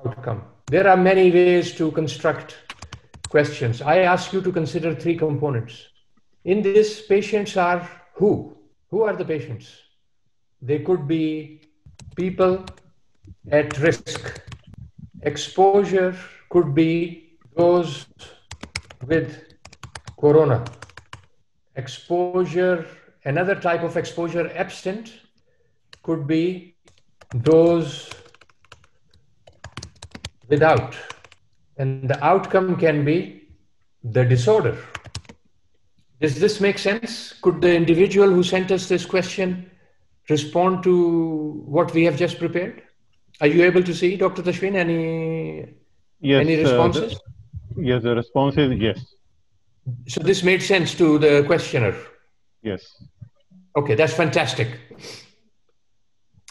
outcome. There are many ways to construct questions. I ask you to consider 3 components. In this, patients are who? Who are the patients? They could be people at risk. Exposure could be those with corona. Exposure, another type of exposure absent, could be those without. And the outcome can be the disorder. Does this make sense? Could the individual who sent us this question respond to what we have just prepared? Are you able to see, Dr. Tashween, any responses? Yes, the response is yes. So this made sense to the questioner? Yes. Okay, that's fantastic.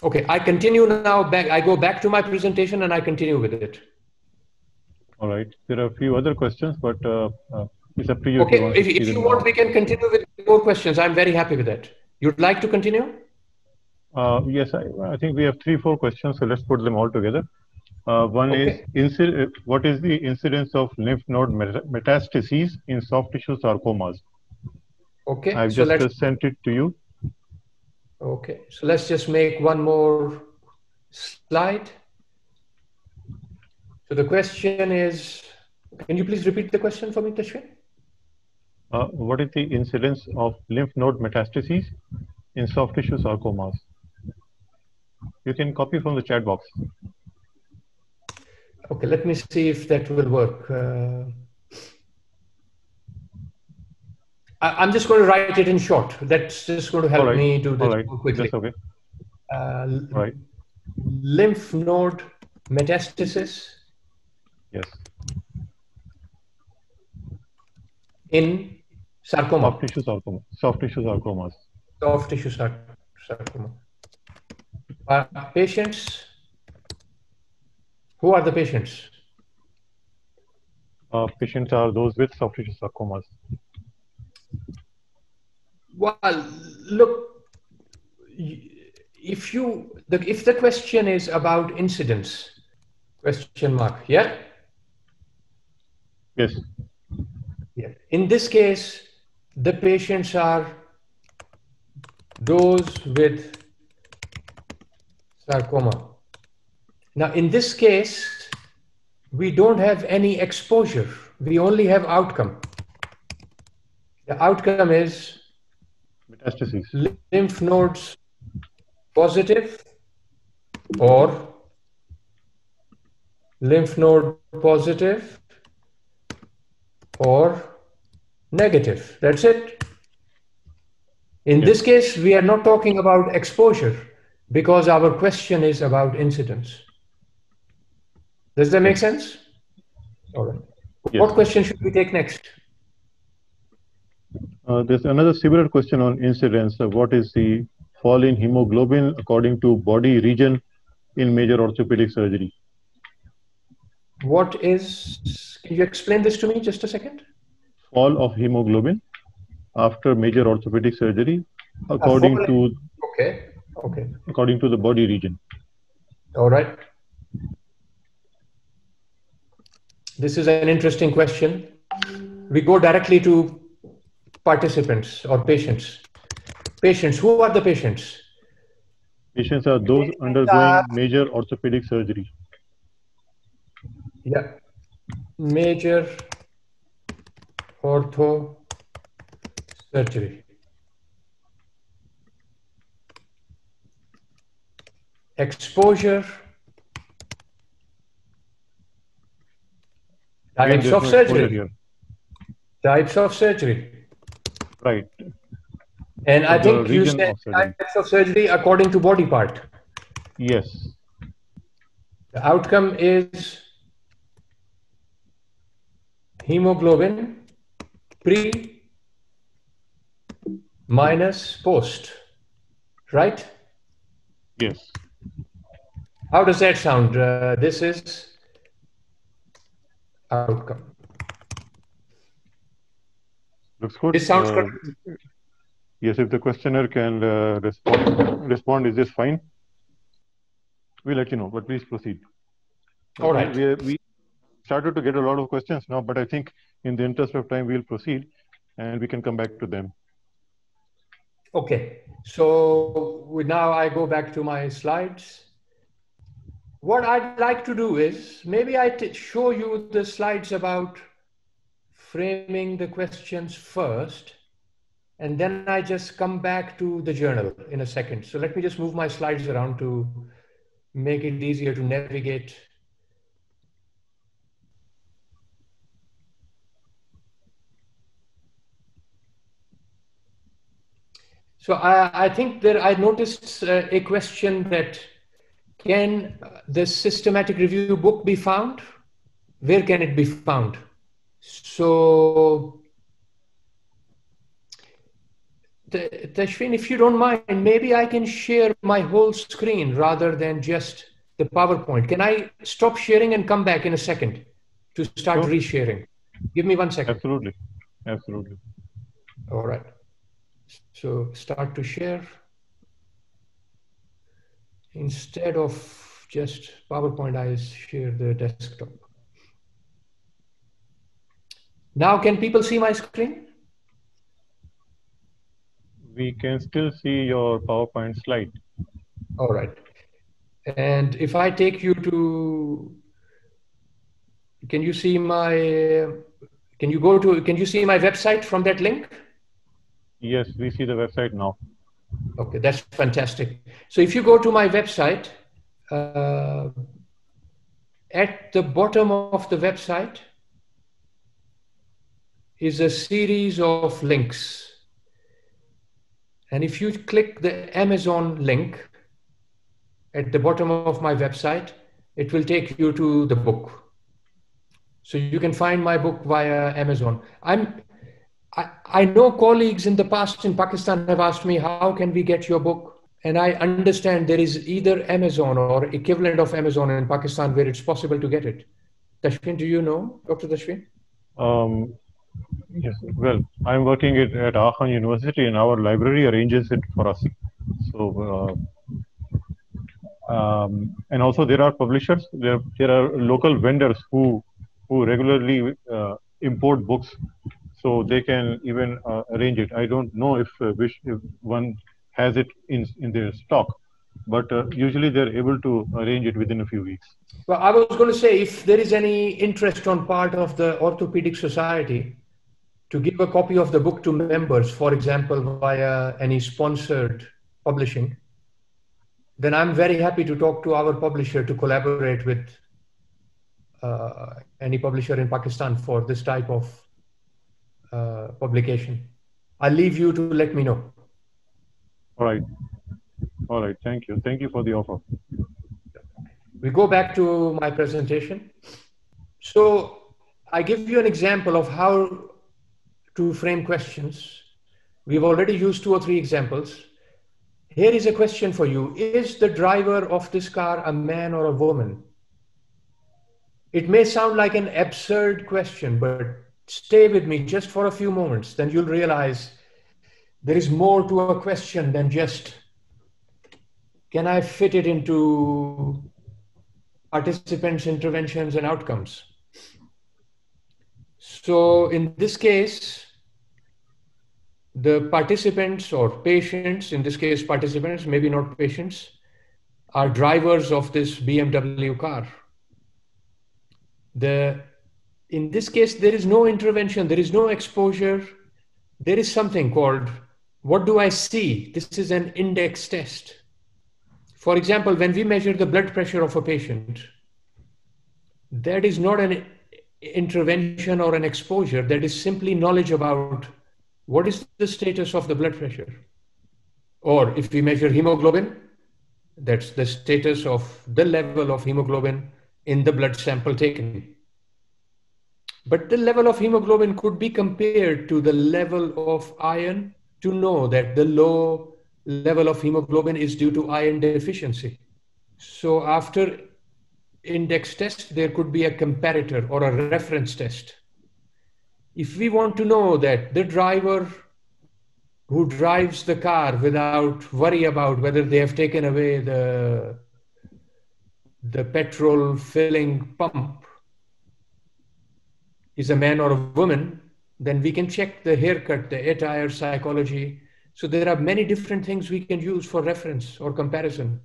Okay, I continue now. I go back to my presentation and I continue with it. All right. There are a few other questions, but it's up to you. Okay, if you want, we can continue with more questions. I'm very happy with that. You'd like to continue? Yes, I think we have 3-4 questions, so let's put them all together. One Okay. is what is the incidence of lymph node metastases in soft tissue sarcomas? Okay. I've So just let's. sent it to you. Okay. So let's just make one more slide. So the question is, can you please repeat the question for me, Tashwin? What is the incidence of lymph node metastases in soft tissue sarcomas? You can copy from the chat box. Okay, let me see if that will work. I'm just going to write it in short. That's just going to help me do this more quickly. That's okay. Right. Lymph node metastasis Yes. in sarcoma. Soft tissue sarcoma. Soft tissue sarcomas. Soft tissue sarcoma. Patients. Who are the patients? Patients are those with soft tissue sarcomas. Well, look, if the question is about incidence, question mark, yeah? Yes. Yeah. In this case, the patients are those with sarcoma. Now, in this case, we don't have any exposure. We only have outcome. The outcome is Metastases. lymph nodes positive or lymph node positive or negative. That's it. In this case, we are not talking about exposure because our question is about incidence. Does that make sense? All right. Yes. What question should we take next? There's another similar question on incidence. What is the fall in hemoglobin according to body region in major orthopedic surgery? Can you explain this to me just a second? Fall of hemoglobin after major orthopedic surgery according to the body region. All right. This is an interesting question. We go directly to participants or patients. Patients, who are the patients? Patients are those undergoing major orthopedic surgery. Yeah. Major ortho surgery. Exposure. Types of surgery. Types of surgery. Right. And I think you said types of surgery according to body part. Yes. The outcome is hemoglobin pre minus post, right? Yes. How does that sound? This is outcome. Looks good. This sounds good. Yes, if the questioner can respond, is this fine? We'll let you know, but please proceed. All right. We started to get a lot of questions now, but I think in the interest of time, we'll proceed and we can come back to them. Okay, so now I go back to my slides. What I'd like to do is maybe I show you the slides about framing the questions first, and then I just come back to the journal in a second. So let me just move my slides around to make it easier to navigate. So I think I noticed a question that can the systematic review book be found? Where can it be found? So Tashwin, if you don't mind, maybe I can share my whole screen rather than just the PowerPoint. Can I stop sharing and come back in a second to start resharing? Give me 1 second. Absolutely. Absolutely. All right. So start to share. Instead of just PowerPoint. I share the desktop. Now, can people see my screen? We can still see your PowerPoint slide. All right. And if I take you to, can you see my, can you see my website from that link? Yes, we see the website now. Okay, that's fantastic. So if you go to my website, at the bottom of the website is a series of links. And if you click the Amazon link at the bottom of my website, it will take you to the book. So you can find my book via Amazon. I know colleagues in the past in Pakistan have asked me, how can we get your book? And I understand there is either Amazon or equivalent of Amazon in Pakistan where it's possible to get it. Dashwin, do you know, Dr. Dashwin? Yes, well, I'm working at Aachen University, and our library arranges it for us. So, and also there are publishers. There are local vendors who regularly import books, so they can even arrange it. I don't know if one has it in their stock, but usually they're able to arrange it within a few weeks. Well, I was going to say, if there is any interest on part of the Orthopedic Society to give a copy of the book to members, for example, via any sponsored publishing, then I'm very happy to talk to our publisher to collaborate with any publisher in Pakistan for this type of publication. I'll leave you to let me know. All right. All right. Thank you. Thank you for the offer. We go back to my presentation. So I give you an example of how to frame questions. We've already used 2 or 3 examples. Here is a question for you. Is the driver of this car a man or a woman? It may sound like an absurd question, but stay with me just for a few moments, then you'll realize there is more to a question than just, can I fit it into participants' interventions and outcomes? So in this case, the participants or patients, in this case participants, maybe not patients, are drivers of this BMW car. In this case, there is no intervention, there is no exposure. There is something called, what do I see? This is an index test. For example, when we measure the blood pressure of a patient, that is not an intervention or an exposure, that is simply knowledge about what is the status of the blood pressure. Or if we measure hemoglobin, that's the status of the level of hemoglobin in the blood sample taken. But the level of hemoglobin could be compared to the level of iron to know that the low level of hemoglobin is due to iron deficiency. So after index test, there could be a comparator or a reference test. If we want to know that the driver who drives the car without worry about whether they have taken away the petrol filling pump is a man or a woman, then we can check the haircut, the attire, psychology. So there are many different things we can use for reference or comparison.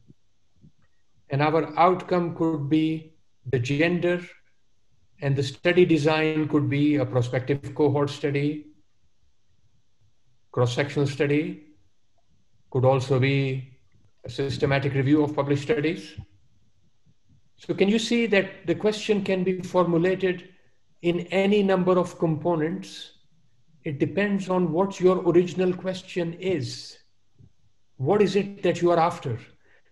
And our outcome could be the gender, and the study design could be a prospective cohort study, cross-sectional study, could also be a systematic review of published studies. So can you see that the question can be formulated in any number of components? It depends on what your original question is. What is it that you are after?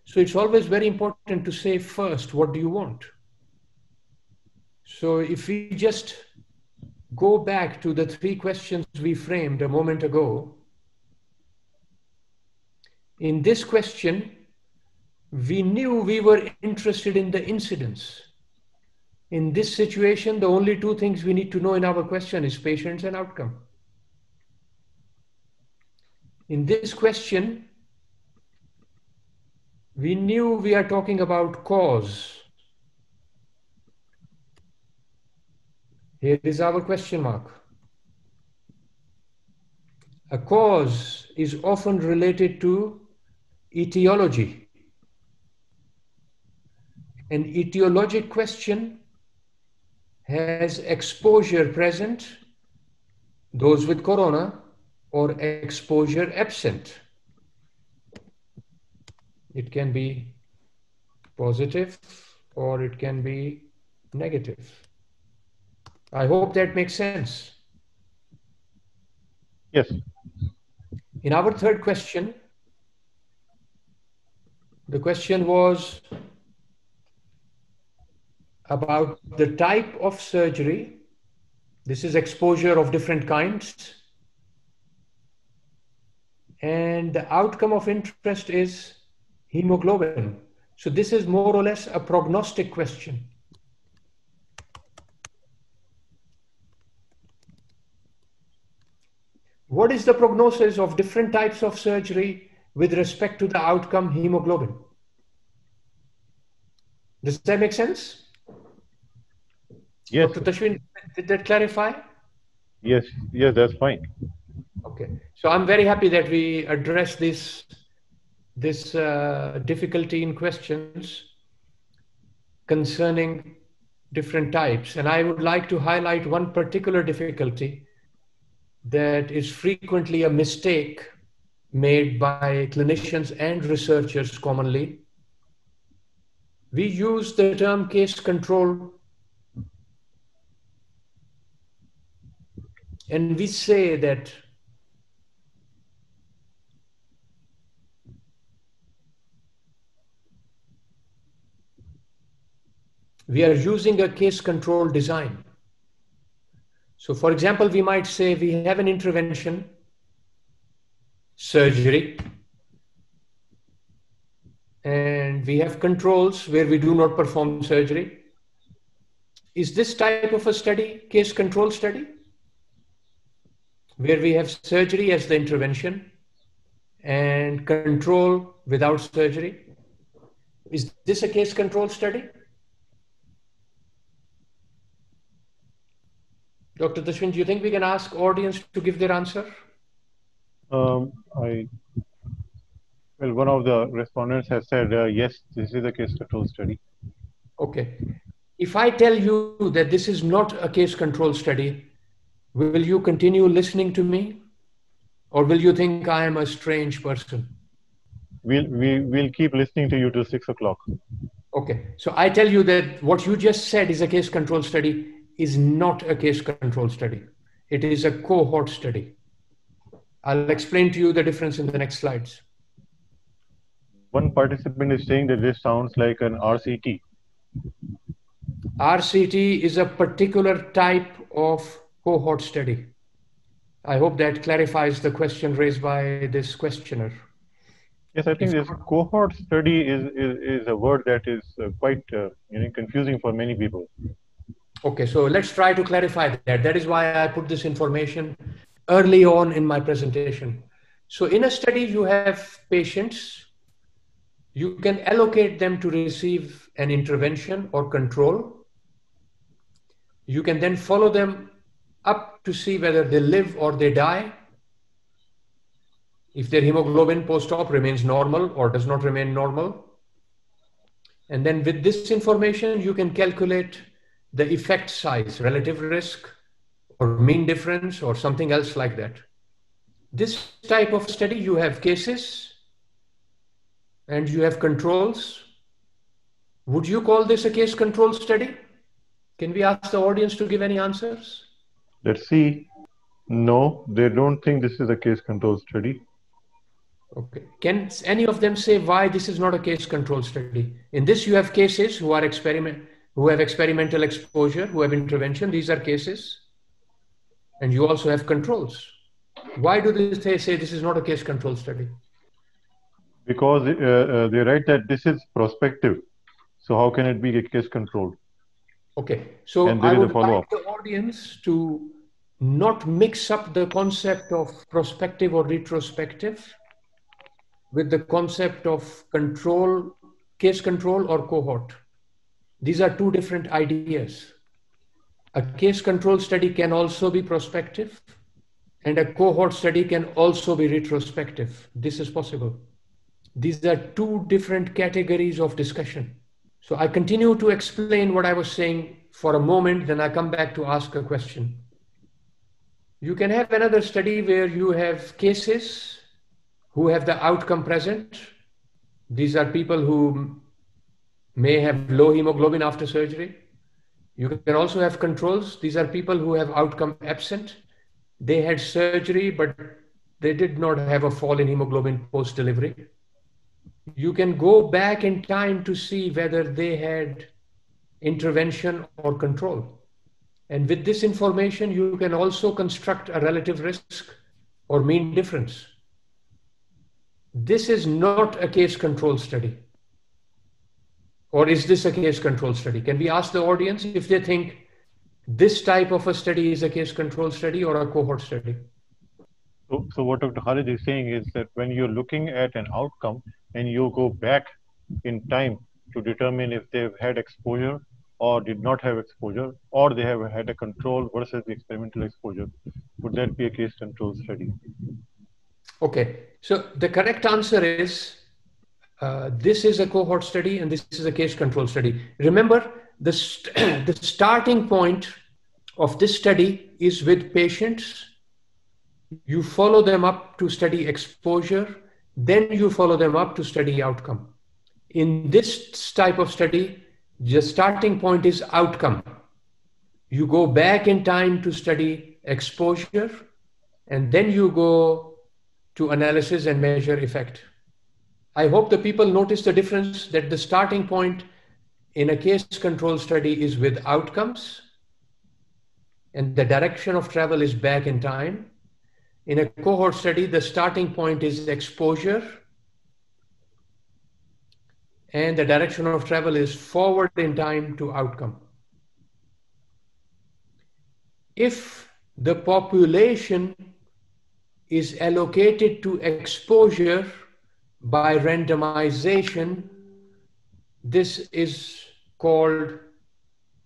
So it's always very important to say first, what do you want? So if we just go back to the 3 questions we framed a moment ago, in this question, we knew we were interested in the incidence. In this situation, the only 2 things we need to know in our question is patients and outcome. In this question, We knew we are talking about cause. Here is our question mark. A cause is often related to etiology. An etiologic question has exposure present, those with corona, or exposure absent. It can be positive or it can be negative. I hope that makes sense. Yes. In our third question, the question was about the type of surgery. This is exposure of different kinds. And the outcome of interest is hemoglobin. So this is more or less a prognostic question. What is the prognosis of different types of surgery with respect to the outcome hemoglobin? Does that make sense? Yes. Dr. Tashwin, did that clarify? Yes. Yes, that's fine. Okay. So I'm very happy that we address this difficulty in questions concerning different types. And I would like to highlight one particular difficulty that is frequently a mistake made by clinicians and researchers commonly. We use the term case control, and we say that we are using a case control design. So for example, we might say we have an intervention, surgery, and we have controls where we do not perform surgery. Is this type of a study case control study? Where we have surgery as the intervention and control without surgery? Is this a case control study? Dr. Tashwin, do you think we can ask audience to give their answer? Well, one of the respondents has said, yes, this is a case control study. Okay. If I tell you that this is not a case control study, will you continue listening to me? Or will you think I am a strange person? We'll keep listening to you till 6 o'clock. Okay. So I tell you that what you just said is a case control study is not a case control study. It is a cohort study. I'll explain to you the difference in the next slides. One participant is saying that this sounds like an RCT. RCT is a particular type of cohort study. I hope that clarifies the question raised by this questioner. Yes, I think this cohort study is a word that is quite confusing for many people. Okay, so let's try to clarify that. That is why I put this information early on in my presentation. So in a study, you have patients. You can allocate them to receive an intervention or control. You can then follow them up to see whether they live or they die. If their hemoglobin post-op remains normal or does not remain normal. And then with this information, you can calculate the effect size, relative risk, or mean difference, or something else like that. This type of study, you have cases and you have controls. Would you call this a case control study? Can we ask the audience to give any answers? Let's see. No, they don't think this is a case control study. Okay. Can any of them say why this is not a case control study? In this, you have cases who have experimental exposure, who have intervention. These are cases. And you also have controls. Why do they say this is not a case control study? Because they write that this is prospective. So how can it be a case control? Okay. So I would like the audience to not mix up the concept of prospective or retrospective. with the concept of control, case control or cohort. These are two different ideas. A case control study can also be prospective, and a cohort study can also be retrospective. This is possible. These are two different categories of discussion. So I continue to explain what I was saying for a moment, then I come back to ask a question. You can have another study where you have cases who have the outcome present. These are people who may have low hemoglobin after surgery. You can also have controls. These are people who have outcome absent. They had surgery, but they did not have a fall in hemoglobin post-delivery. You can go back in time to see whether they had intervention or control. And with this information, you can also construct a relative risk or mean difference. This is not a case control study. Or is this a case control study? Can we ask the audience if they think this type of a study is a case control study or a cohort study? So what Dr. Khalid is saying is that when you're looking at an outcome and you go back in time to determine if they've had exposure or did not have exposure, or they have had a control versus the experimental exposure, would that be a case control study? Okay, so the correct answer is this is a cohort study and this is a case control study. Remember, the starting point of this study is with patients. You follow them up to study exposure, then you follow them up to study outcome. In this type of study, the starting point is outcome. You go back in time to study exposure, and then you go to analysis and measure effect. I hope the people notice the difference that the starting point in a case control study is with outcomes, and the direction of travel is back in time. In a cohort study, the starting point is exposure, and the direction of travel is forward in time to outcome. If the population is allocated to exposure by randomization, this is called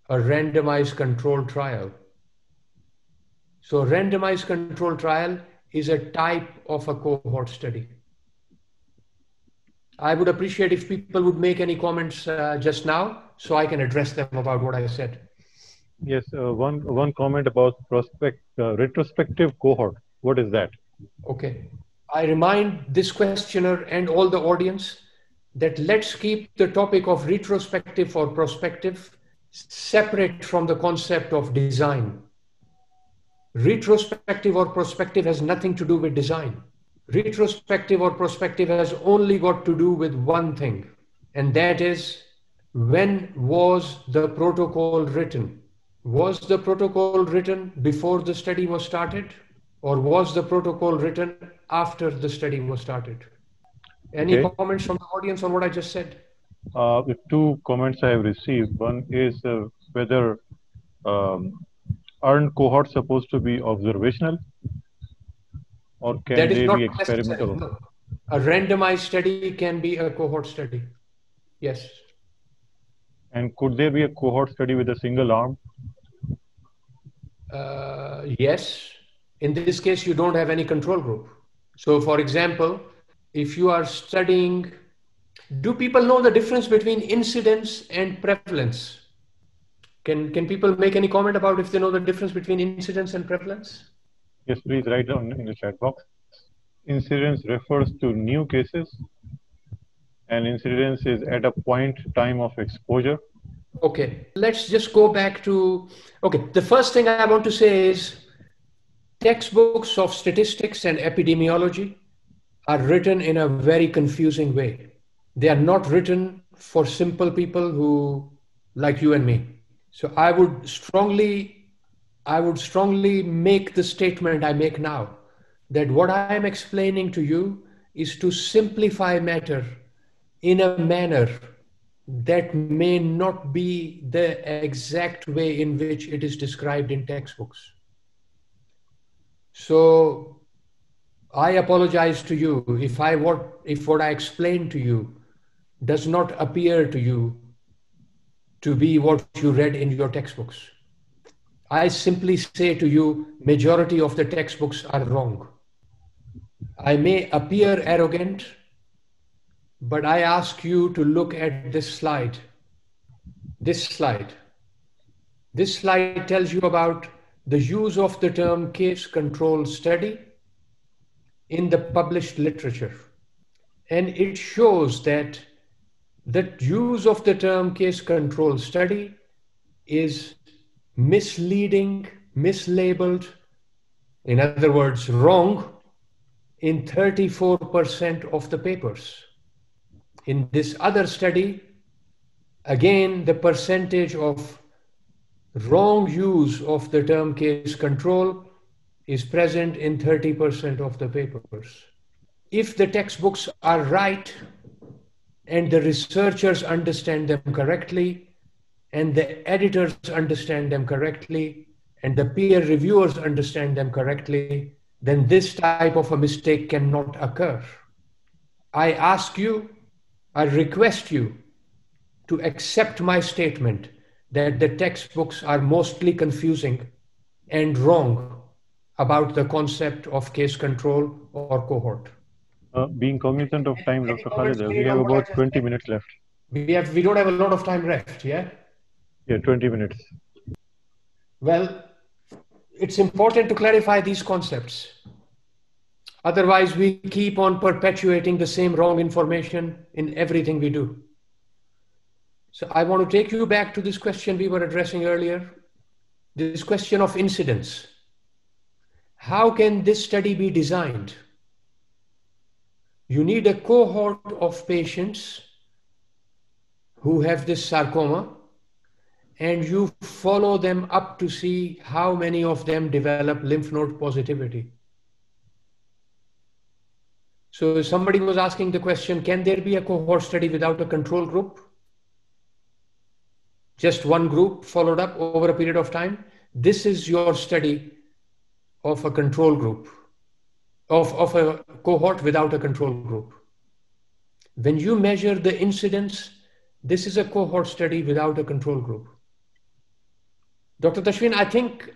a randomized control trial. So randomized control trial is a type of a cohort study. I would appreciate if people would make any comments just now so I can address them about what I said. Yes, one comment about retrospective cohort. What is that? Okay. I remind this questioner and all the audience that let's keep the topic of retrospective or prospective separate from the concept of design. Retrospective or prospective has nothing to do with design. Retrospective or prospective has only got to do with one thing, and that is, when was the protocol written? Was the protocol written before the study was started, or was the protocol written after the study was started? Any comments from the audience on what I just said? The two comments I have received. One is whether aren't cohorts supposed to be observational, or can they be experimental? No. A randomized study can be a cohort study. Yes. And could there be a cohort study with a single arm? Yes. In this case, you don't have any control group. So for example, if you are studying, do people know the difference between incidence and prevalence? Can people make any comment about if they know the difference between incidence and prevalence? Yes, please write down in the chat box. Incidence refers to new cases, and incidence is at a point time of exposure. Okay, let's just go back to, okay, the first thing I want to say is textbooks of statistics and epidemiology are written in a very confusing way. They are not written for simple people who, like you and me. So I would strongly make the statement I make now, that what I am explaining to you is to simplify matter in a manner that may not be the exact way in which it is described in textbooks. So I apologize to you if what I explained to you does not appear to you to be what you read in your textbooks. I simply say to you, majority of the textbooks are wrong. I may appear arrogant, but I ask you to look at this slide. This slide. This slide tells you about the use of the term case control study in the published literature. And it shows that the use of the term case control study is misleading, mislabeled, in other words, wrong, in 34% of the papers. In this other study, again, the percentage of wrong use of the term case control is present in 30% of the papers. If the textbooks are right and the researchers understand them correctly, and the editors understand them correctly, and the peer reviewers understand them correctly, then this type of a mistake cannot occur. I ask you, I request you to accept my statement that the textbooks are mostly confusing and wrong about the concept of case control or cohort. Being cognizant of time, Any Dr. comments Khalid, we made have on what I about just 20 said? minutes left. We don't have a lot of time left, yeah? Yeah, 20 minutes. Well, it's important to clarify these concepts. Otherwise, we keep on perpetuating the same wrong information in everything we do. So I want to take you back to this question we were addressing earlier, this question of incidence. How can this study be designed? You need a cohort of patients who have this sarcoma, and you follow them up to see how many of them develop lymph node positivity. So somebody was asking the question, can there be a cohort study without a control group? Just one group followed up over a period of time? This is your study of a control group, of a cohort without a control group. When you measure the incidence, this is a cohort study without a control group. Dr. Tashwin, I think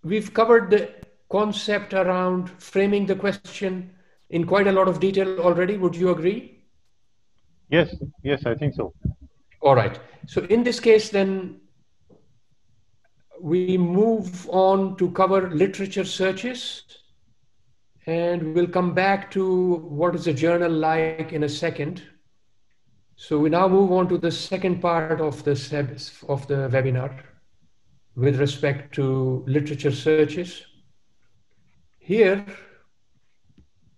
we've covered the concept around framing the question in quite a lot of detail already. Would you agree? Yes, yes, I think so. All right. So in this case, then we move on to cover literature searches, and we'll come back to what is a journal like in a second. So we now move on to the second part of the webinar with respect to literature searches. Here,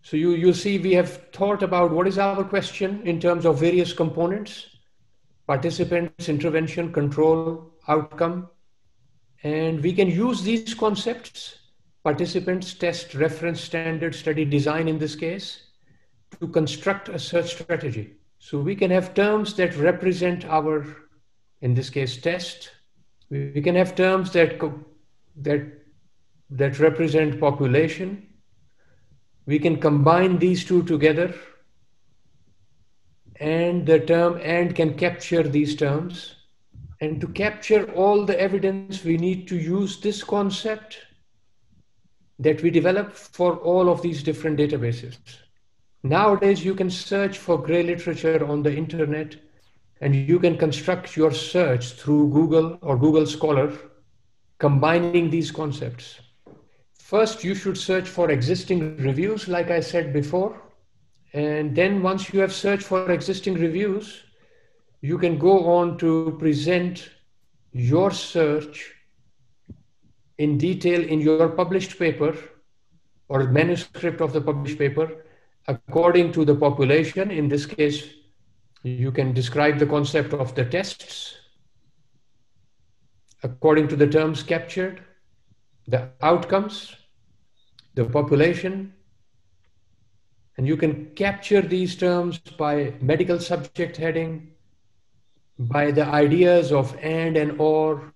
so you'll see we have thought about what is our question in terms of various components: participants, intervention, control, outcome. And we can use these concepts, participants, test, reference, standard, study design in this case, to construct a search strategy. So we can have terms that represent our, in this case, test. We can have terms that represent population. We can combine these two together, and the term "and" can capture these terms. And to capture all the evidence, we need to use this concept that we develop for all of these different databases. Nowadays, you can search for gray literature on the internet, and you can construct your search through Google or Google Scholar, combining these concepts. First, you should search for existing reviews, like I said before. And then once you have searched for existing reviews, you can go on to present your search in detail in your published paper or manuscript of the published paper according to the population. In this case, you can describe the concept of the tests according to the terms captured, the outcomes, the population, and you can capture these terms by medical subject heading, by the ideas of and or,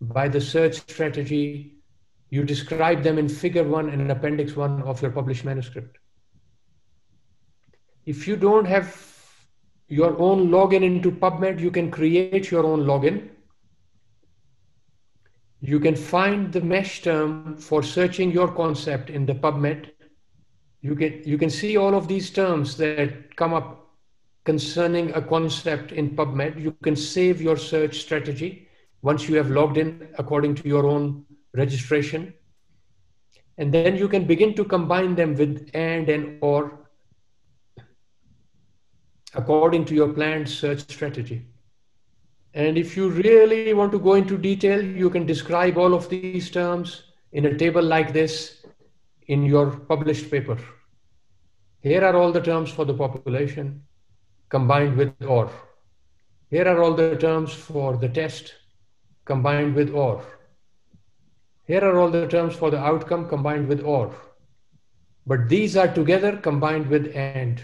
by the search strategy, You describe them in Figure 1 and Appendix 1 of your published manuscript. If you don't have your own login into PubMed, you can create your own login. You can find the mesh term for searching your concept in the PubMed. You can see all of these terms that come up concerning a concept in PubMed. You can save your search strategy once you have logged in according to your own registration. And then you can begin to combine them with and or according to your planned search strategy. And if you really want to go into detail, you can describe all of these terms in a table like this in your published paper. Here are all the terms for the population combined with or. Here are all the terms for the test combined with or. Here are all the terms for the outcome combined with or. But these are together combined with and.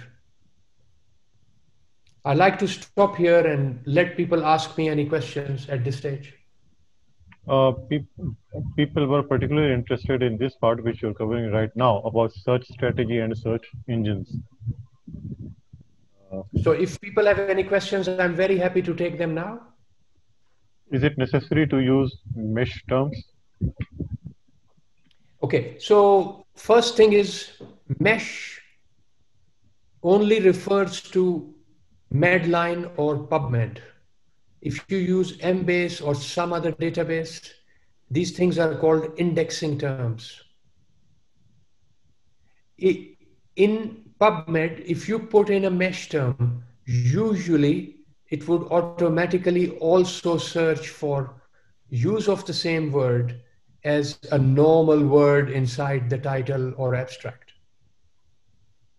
I'd like to stop here and let people ask me any questions at this stage. People were particularly interested in this part which you're covering right now about search strategy and search engines. So if people have any questions, I'm very happy to take them now. Is it necessary to use mesh terms? Okay, so first thing is mesh only refers to Medline or PubMed. If you use Embase or some other database, these things are called indexing terms. In PubMed, if you put in a mesh term, usually it would automatically also search for use of the same word as a normal word inside the title or abstract.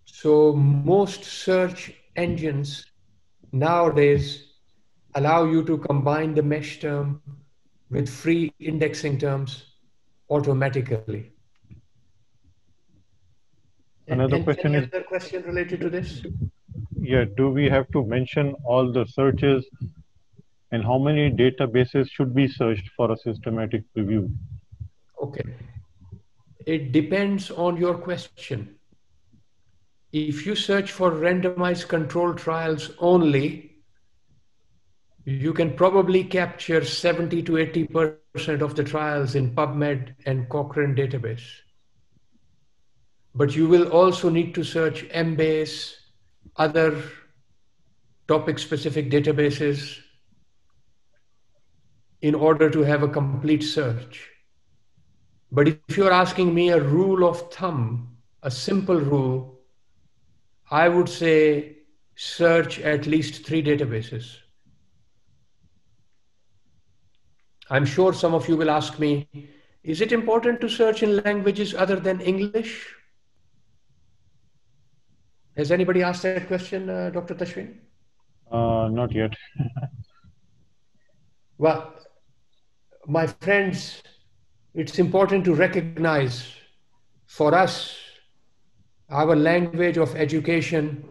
So most search engines nowadays allow you to combine the mesh term with free indexing terms automatically. Another question any is, other question related to this? yeah, do we have to mention all the searches and how many databases should be searched for a systematic review? Okay. It depends on your question. If you search for randomized control trials only, you can probably capture 70 to 80% of the trials in PubMed and Cochrane database. But you will also need to search Embase, other topic-specific databases in order to have a complete search. But if you're asking me a rule of thumb, a simple rule, I would say search at least 3 databases. I'm sure some of you will ask me, is it important to search in languages other than English? Has anybody asked that question, Dr. Tashwin? Not yet. Well, my friends, it's important to recognize for us, our language of education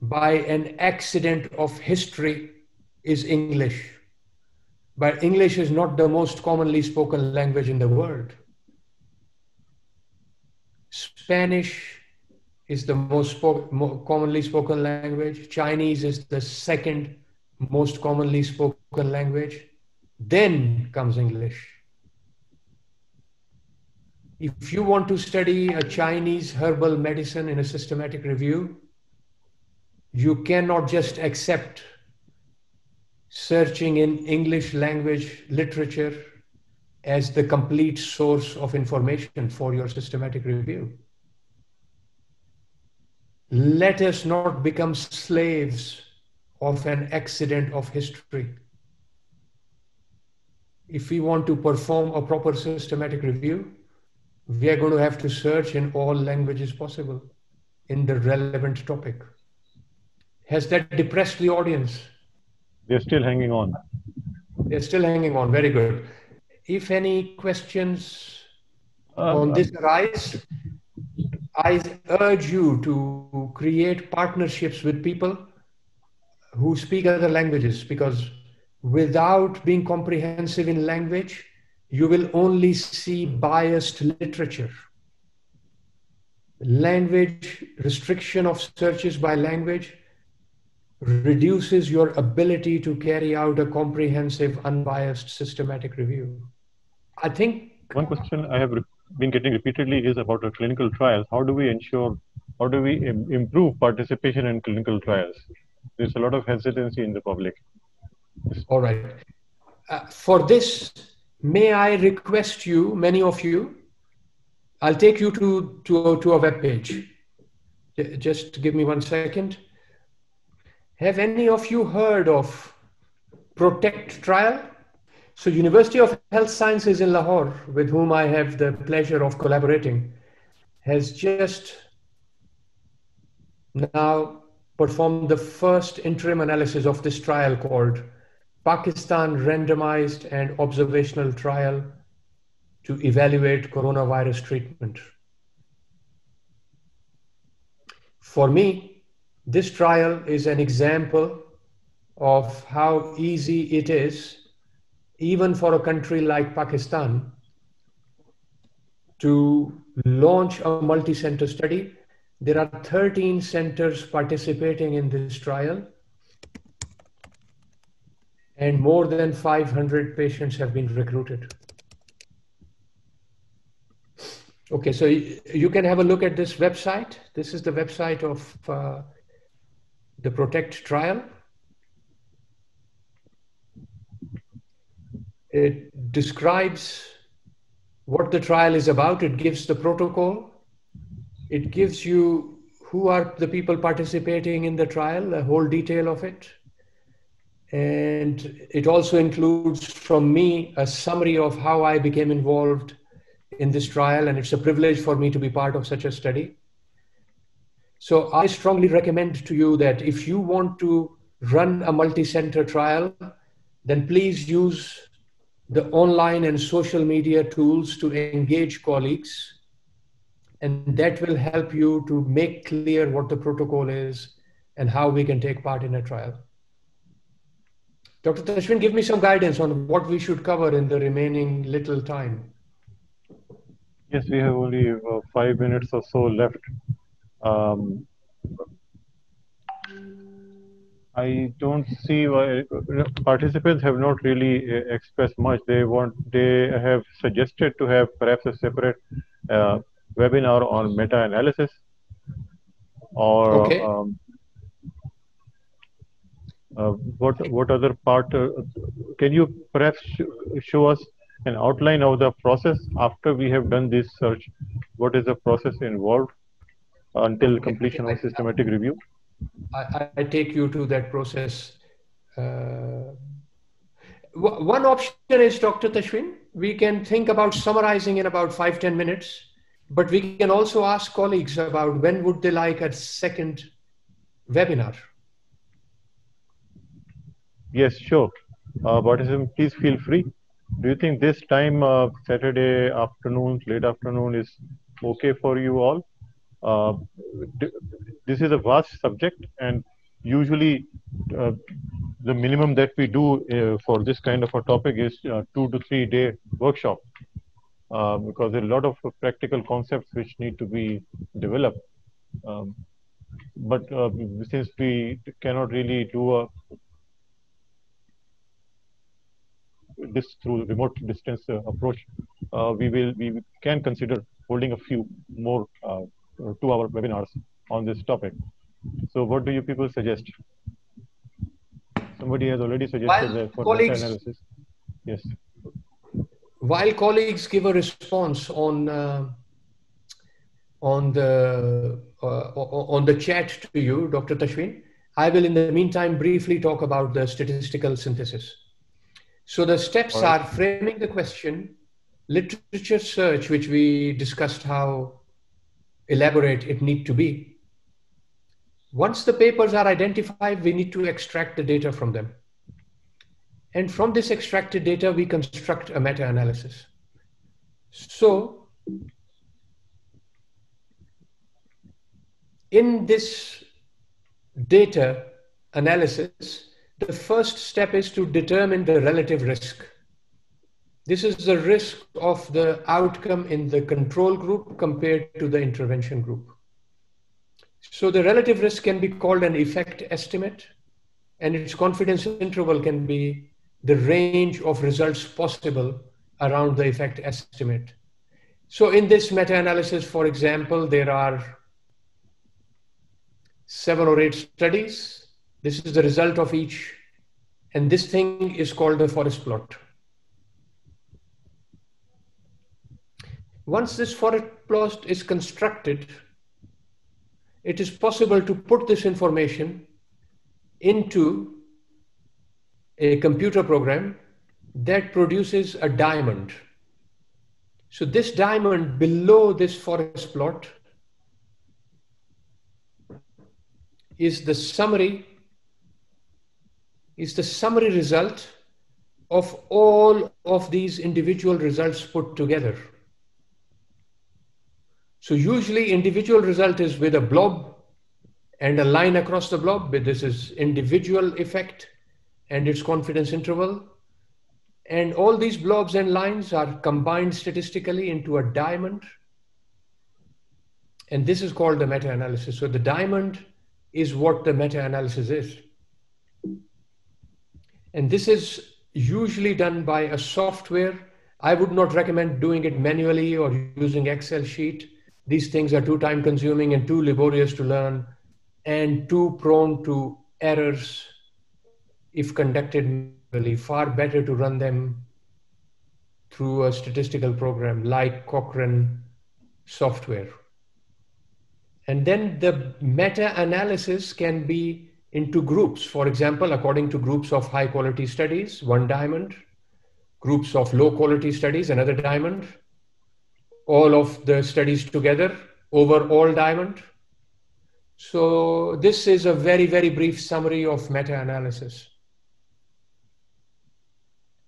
by an accident of history is English. But English is not the most commonly spoken language in the world. Spanish is the most commonly spoken language. Chinese is the second most commonly spoken language. Then comes English. If you want to study a Chinese herbal medicine in a systematic review, you cannot just accept searching in English language literature as the complete source of information for your systematic review. Let us not become slaves of an accident of history. If we want to perform a proper systematic review, we are going to have to search in all languages possible in the relevant topic. Has that depressed the audience? They're still hanging on. They're still hanging on. Very good. If any questions on this arise, I urge you to create partnerships with people who speak other languages, because without being comprehensive in language, you will only see biased literature. Language, restriction of searches by language reduces your ability to carry out a comprehensive, unbiased, systematic review. I think one question I have been getting repeatedly is about a clinical trials. How do we ensure, how do we improve participation in clinical trials? There's a lot of hesitancy in the public. all right. For this, may I request you, many of you, I'll take you to a web page. Just give me 1 second. Have any of you heard of PROTECT trial? So University of Health Sciences in Lahore, with whom I have the pleasure of collaborating, has just now performed the first interim analysis of this trial called Pakistan Randomized and Observational Trial to Evaluate Coronavirus Treatment. For me, this trial is an example of how easy it is, even for a country like Pakistan, to launch a multi-center study. There are 13 centers participating in this trial, and more than 500 patients have been recruited. Okay, so you can have a look at this website. This is the website of the PROTECT trial. It describes what the trial is about. It gives the protocol. It gives you who are the people participating in the trial, a whole detail of it. And it also includes from me a summary of how I became involved in this trial. And it's a privilege for me to be part of such a study. So I strongly recommend to you that if you want to run a multi-center trial, then please use the online and social media tools to engage colleagues. And that will help you to make clear what the protocol is and how we can take part in a trial. Dr. Tashwin, give me some guidance on what we should cover in the remaining little time. Yes, we have only 5 minutes or so left. I don't see why participants have not really expressed much. They have suggested to have perhaps a separate webinar on meta-analysis, or Okay. what other part? Can you perhaps show us an outline of the process after we have done this search? What is the process involved until completion of systematic review? I take you to that process. One option is, Dr. Tashwin, we can think about summarizing in about 5-10 minutes, but we can also ask colleagues about when would they like a second webinar. Yes, sure. Participants, please feel free. Do you think this time, Saturday afternoon, late afternoon, is okay for you all? This is a vast subject, and usually the minimum that we do for this kind of a topic is 2 to 3 day workshop, because there are a lot of practical concepts which need to be developed. But since we cannot really do this through remote distance approach, we can consider holding a few more 2-hour webinars on this topic. So what do you people suggest? Somebody has already suggested that for meta-analysis. Yes. While colleagues give a response on the chat to you, Dr. Tashwin, I will in the meantime briefly talk about the statistical synthesis. So the steps are framing the question, literature search, which we discussed how elaborate it need to be. Once the papers are identified, we need to extract the data from them. And from this extracted data, we construct a meta-analysis. So in this data analysis, the first step is to determine the relative risk. This is the risk of the outcome in the control group compared to the intervention group. So the relative risk can be called an effect estimate, and its confidence interval can be the range of results possible around the effect estimate. So in this meta-analysis, for example, there are 7 or 8 studies. This is the result of each, and this thing is called the forest plot. Once this forest plot is constructed, it is possible to put this information into a computer program that produces a diamond. So this diamond below this forest plot is the summary result of all of these individual results put together. So usually individual result is with a blob and a line across the blob. This is individual effect and its confidence interval. And all these blobs and lines are combined statistically into a diamond. And this is called the meta-analysis. So the diamond is what the meta-analysis is. And this is usually done by a software. I would not recommend doing it manually or using Excel sheet. These things are too time consuming and too laborious to learn and too prone to errors if conducted manually. Far better to run them through a statistical program like Cochrane software. And then the meta-analysis can be into groups. For example, according to groups of high quality studies, 1 diamond, groups of low quality studies, another diamond, all of the studies together, overall diamond. So this is a very, very brief summary of meta-analysis.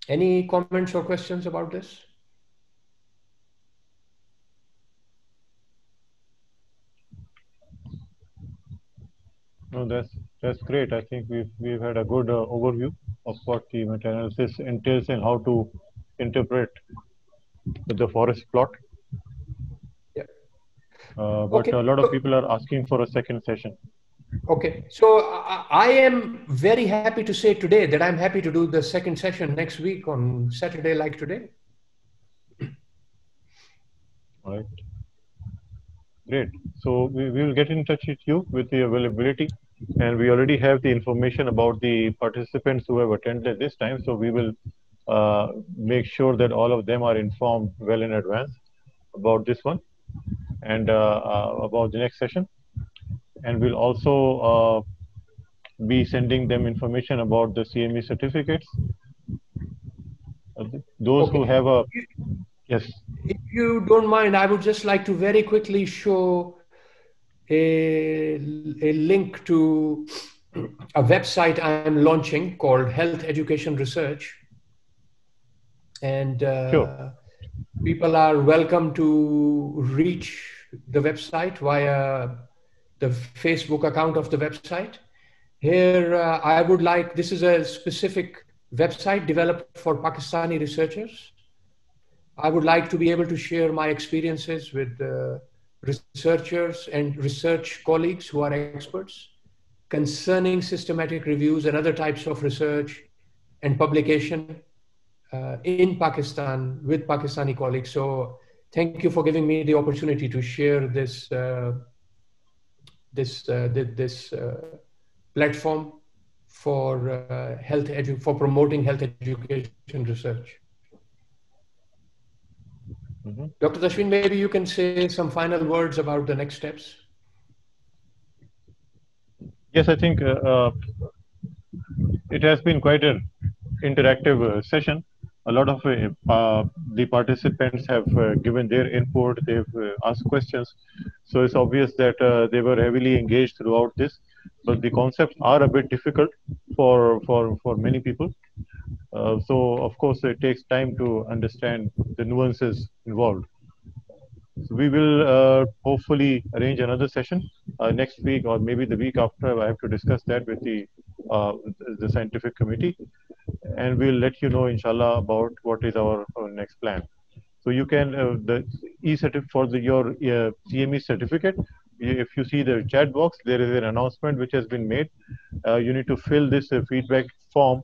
Any comments or questions about this? No, that's great. I think we've had a good overview of what the meta-analysis entails and how to interpret the forest plot. Yeah. But Okay. a lot of people are asking for a second session. Okay, so I am very happy to say today that I'm happy to do the second session next week on Saturday like today. All right. Great. So we will get in touch with you with the availability, and we already have the information about the participants who have attended this time. So we will make sure that all of them are informed well in advance about this one and about the next session. And we'll also be sending them information about the CME certificates. Those who have a, yes. If you don't mind, I would just like to very quickly show a link to a website I'm launching called Health Education Research. And Sure. People are welcome to reach the website via the Facebook account of the website. Here, I would like, this is a specific website developed for Pakistani researchers. I would like to be able to share my experiences with researchers and research colleagues who are experts concerning systematic reviews and other types of research and publication in Pakistan with Pakistani colleagues. So thank you for giving me the opportunity to share this platform for for promoting health education research. Mm-hmm. Dr. Dashwin, maybe you can say some final words about the next steps. Yes, I think it has been quite an interactive session. A lot of the participants have given their input, they've asked questions. So it's obvious that they were heavily engaged throughout this, but the concepts are a bit difficult for many people. So of course it takes time to understand the nuances involved. So we will hopefully arrange another session next week or maybe the week after. I have to discuss that with the scientific committee. and we'll let you know, inshallah, about what is our next plan. So you can the e-certificate for your CME certificate. If you see the chat box, there is an announcement which has been made. You need to fill this feedback form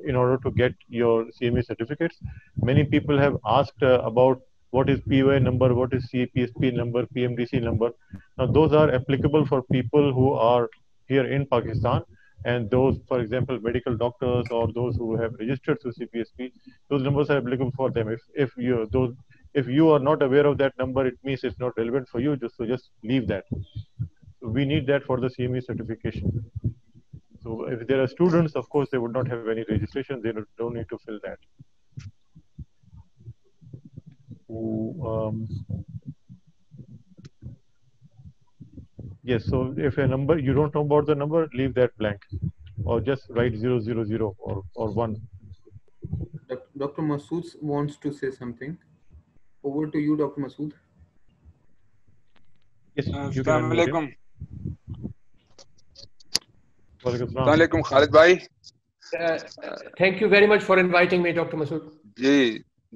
in order to get your CME certificates. Many people have asked about what is POA number, what is CPSP number, PMDC number. Now those are applicable for people who are here in Pakistan, and those, for example, medical doctors or those who have registered through CPSP, those numbers are applicable for them. If you are not aware of that number, it means it's not relevant for you. Just leave that. We need that for the CME certification. So if there are students, of course, they would not have any registration. They don't need to fill that. So, yes. So if a number you don't know about the number, leave that blank, or just write 000 or 1. Dr. Masood wants to say something. Over to you, Dr. Masood. Yes, you can unmute him. Assalamualaikum, Khalid bhai. Thank you very much for inviting me, Dr. Masood.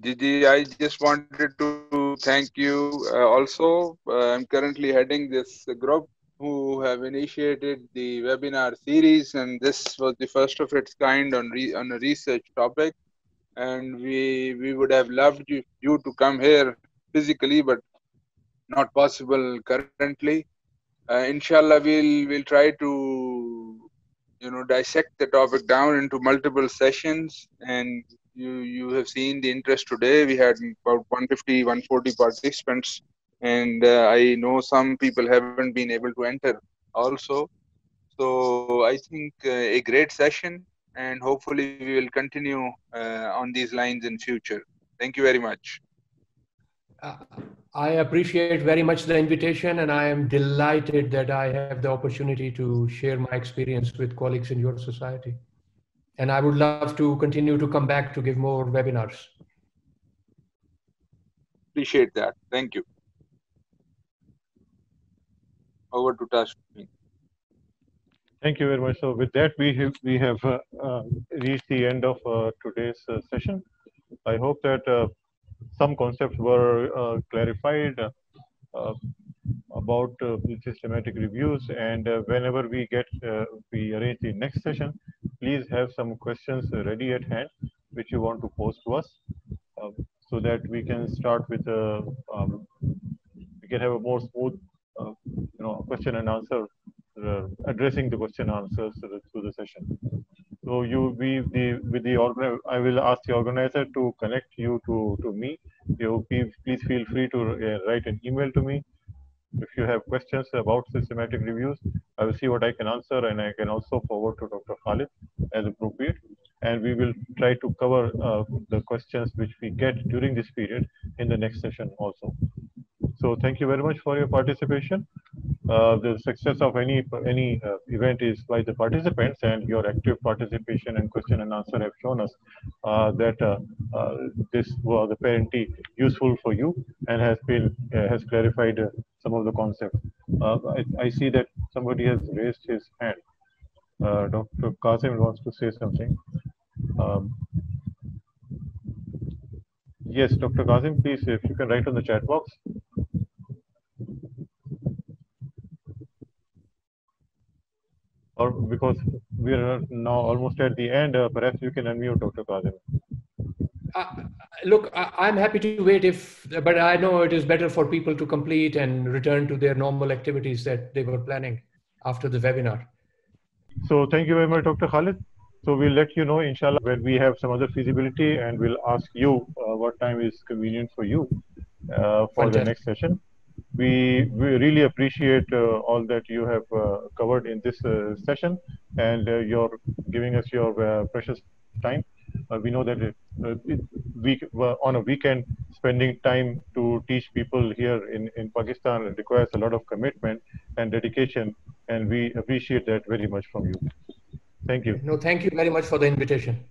I just wanted to thank you also. I'm currently heading this group who have initiated the webinar series, and this was the first of its kind on a research topic. And we would have loved you to come here physically, but not possible currently. Inshallah, we'll try to dissect the topic down into multiple sessions, and you have seen the interest today. We had about 150 140 participants, and I know some people haven't been able to enter also. So I think a great session, and hopefully we will continue on these lines in future. Thank you very much. I appreciate very much the invitation, and I am delighted that I have the opportunity to share my experience with colleagues in your society. And I would love to continue to come back to give more webinars. Appreciate that. Thank you. Over to Tashmi. Thank you very much. So with that, we have reached the end of today's session. I hope that some concepts were clarified about systematic reviews, and whenever we arrange the next session, please have some questions ready at hand which you want to pose to us, so that we can start with we can have a more smooth question and answer, addressing the question and answers through the session. So I will ask the organizer to connect you to me. Please feel free to write an email to me if you have questions about systematic reviews. I will see what I can answer, and I can also forward to Dr. Khalid as appropriate. And we will try to cover the questions which we get during this period in the next session also. So thank you very much for your participation. The success of any event is by the participants, and your active participation and question and answer have shown us that this was apparently useful for you and has clarified some of the concepts. I see that somebody has raised his hand. Dr. Qasim wants to say something. Yes, Dr. Qasim, please, if you can write on the chat box. Or because we are now almost at the end, perhaps you can unmute, Dr. Qasim. Look, I'm happy to wait but I know it is better for people to complete and return to their normal activities that they were planning after the webinar. So thank you very much, Dr. Khalid. So we'll let you know, inshallah, when we have some other feasibility, and we'll ask you what time is convenient for you for the next session. We really appreciate all that you have covered in this session, and you're giving us your precious time. We know that on a weekend, spending time to teach people here in Pakistan requires a lot of commitment and dedication, and we appreciate that very much from you. Thank you. No, thank you very much for the invitation.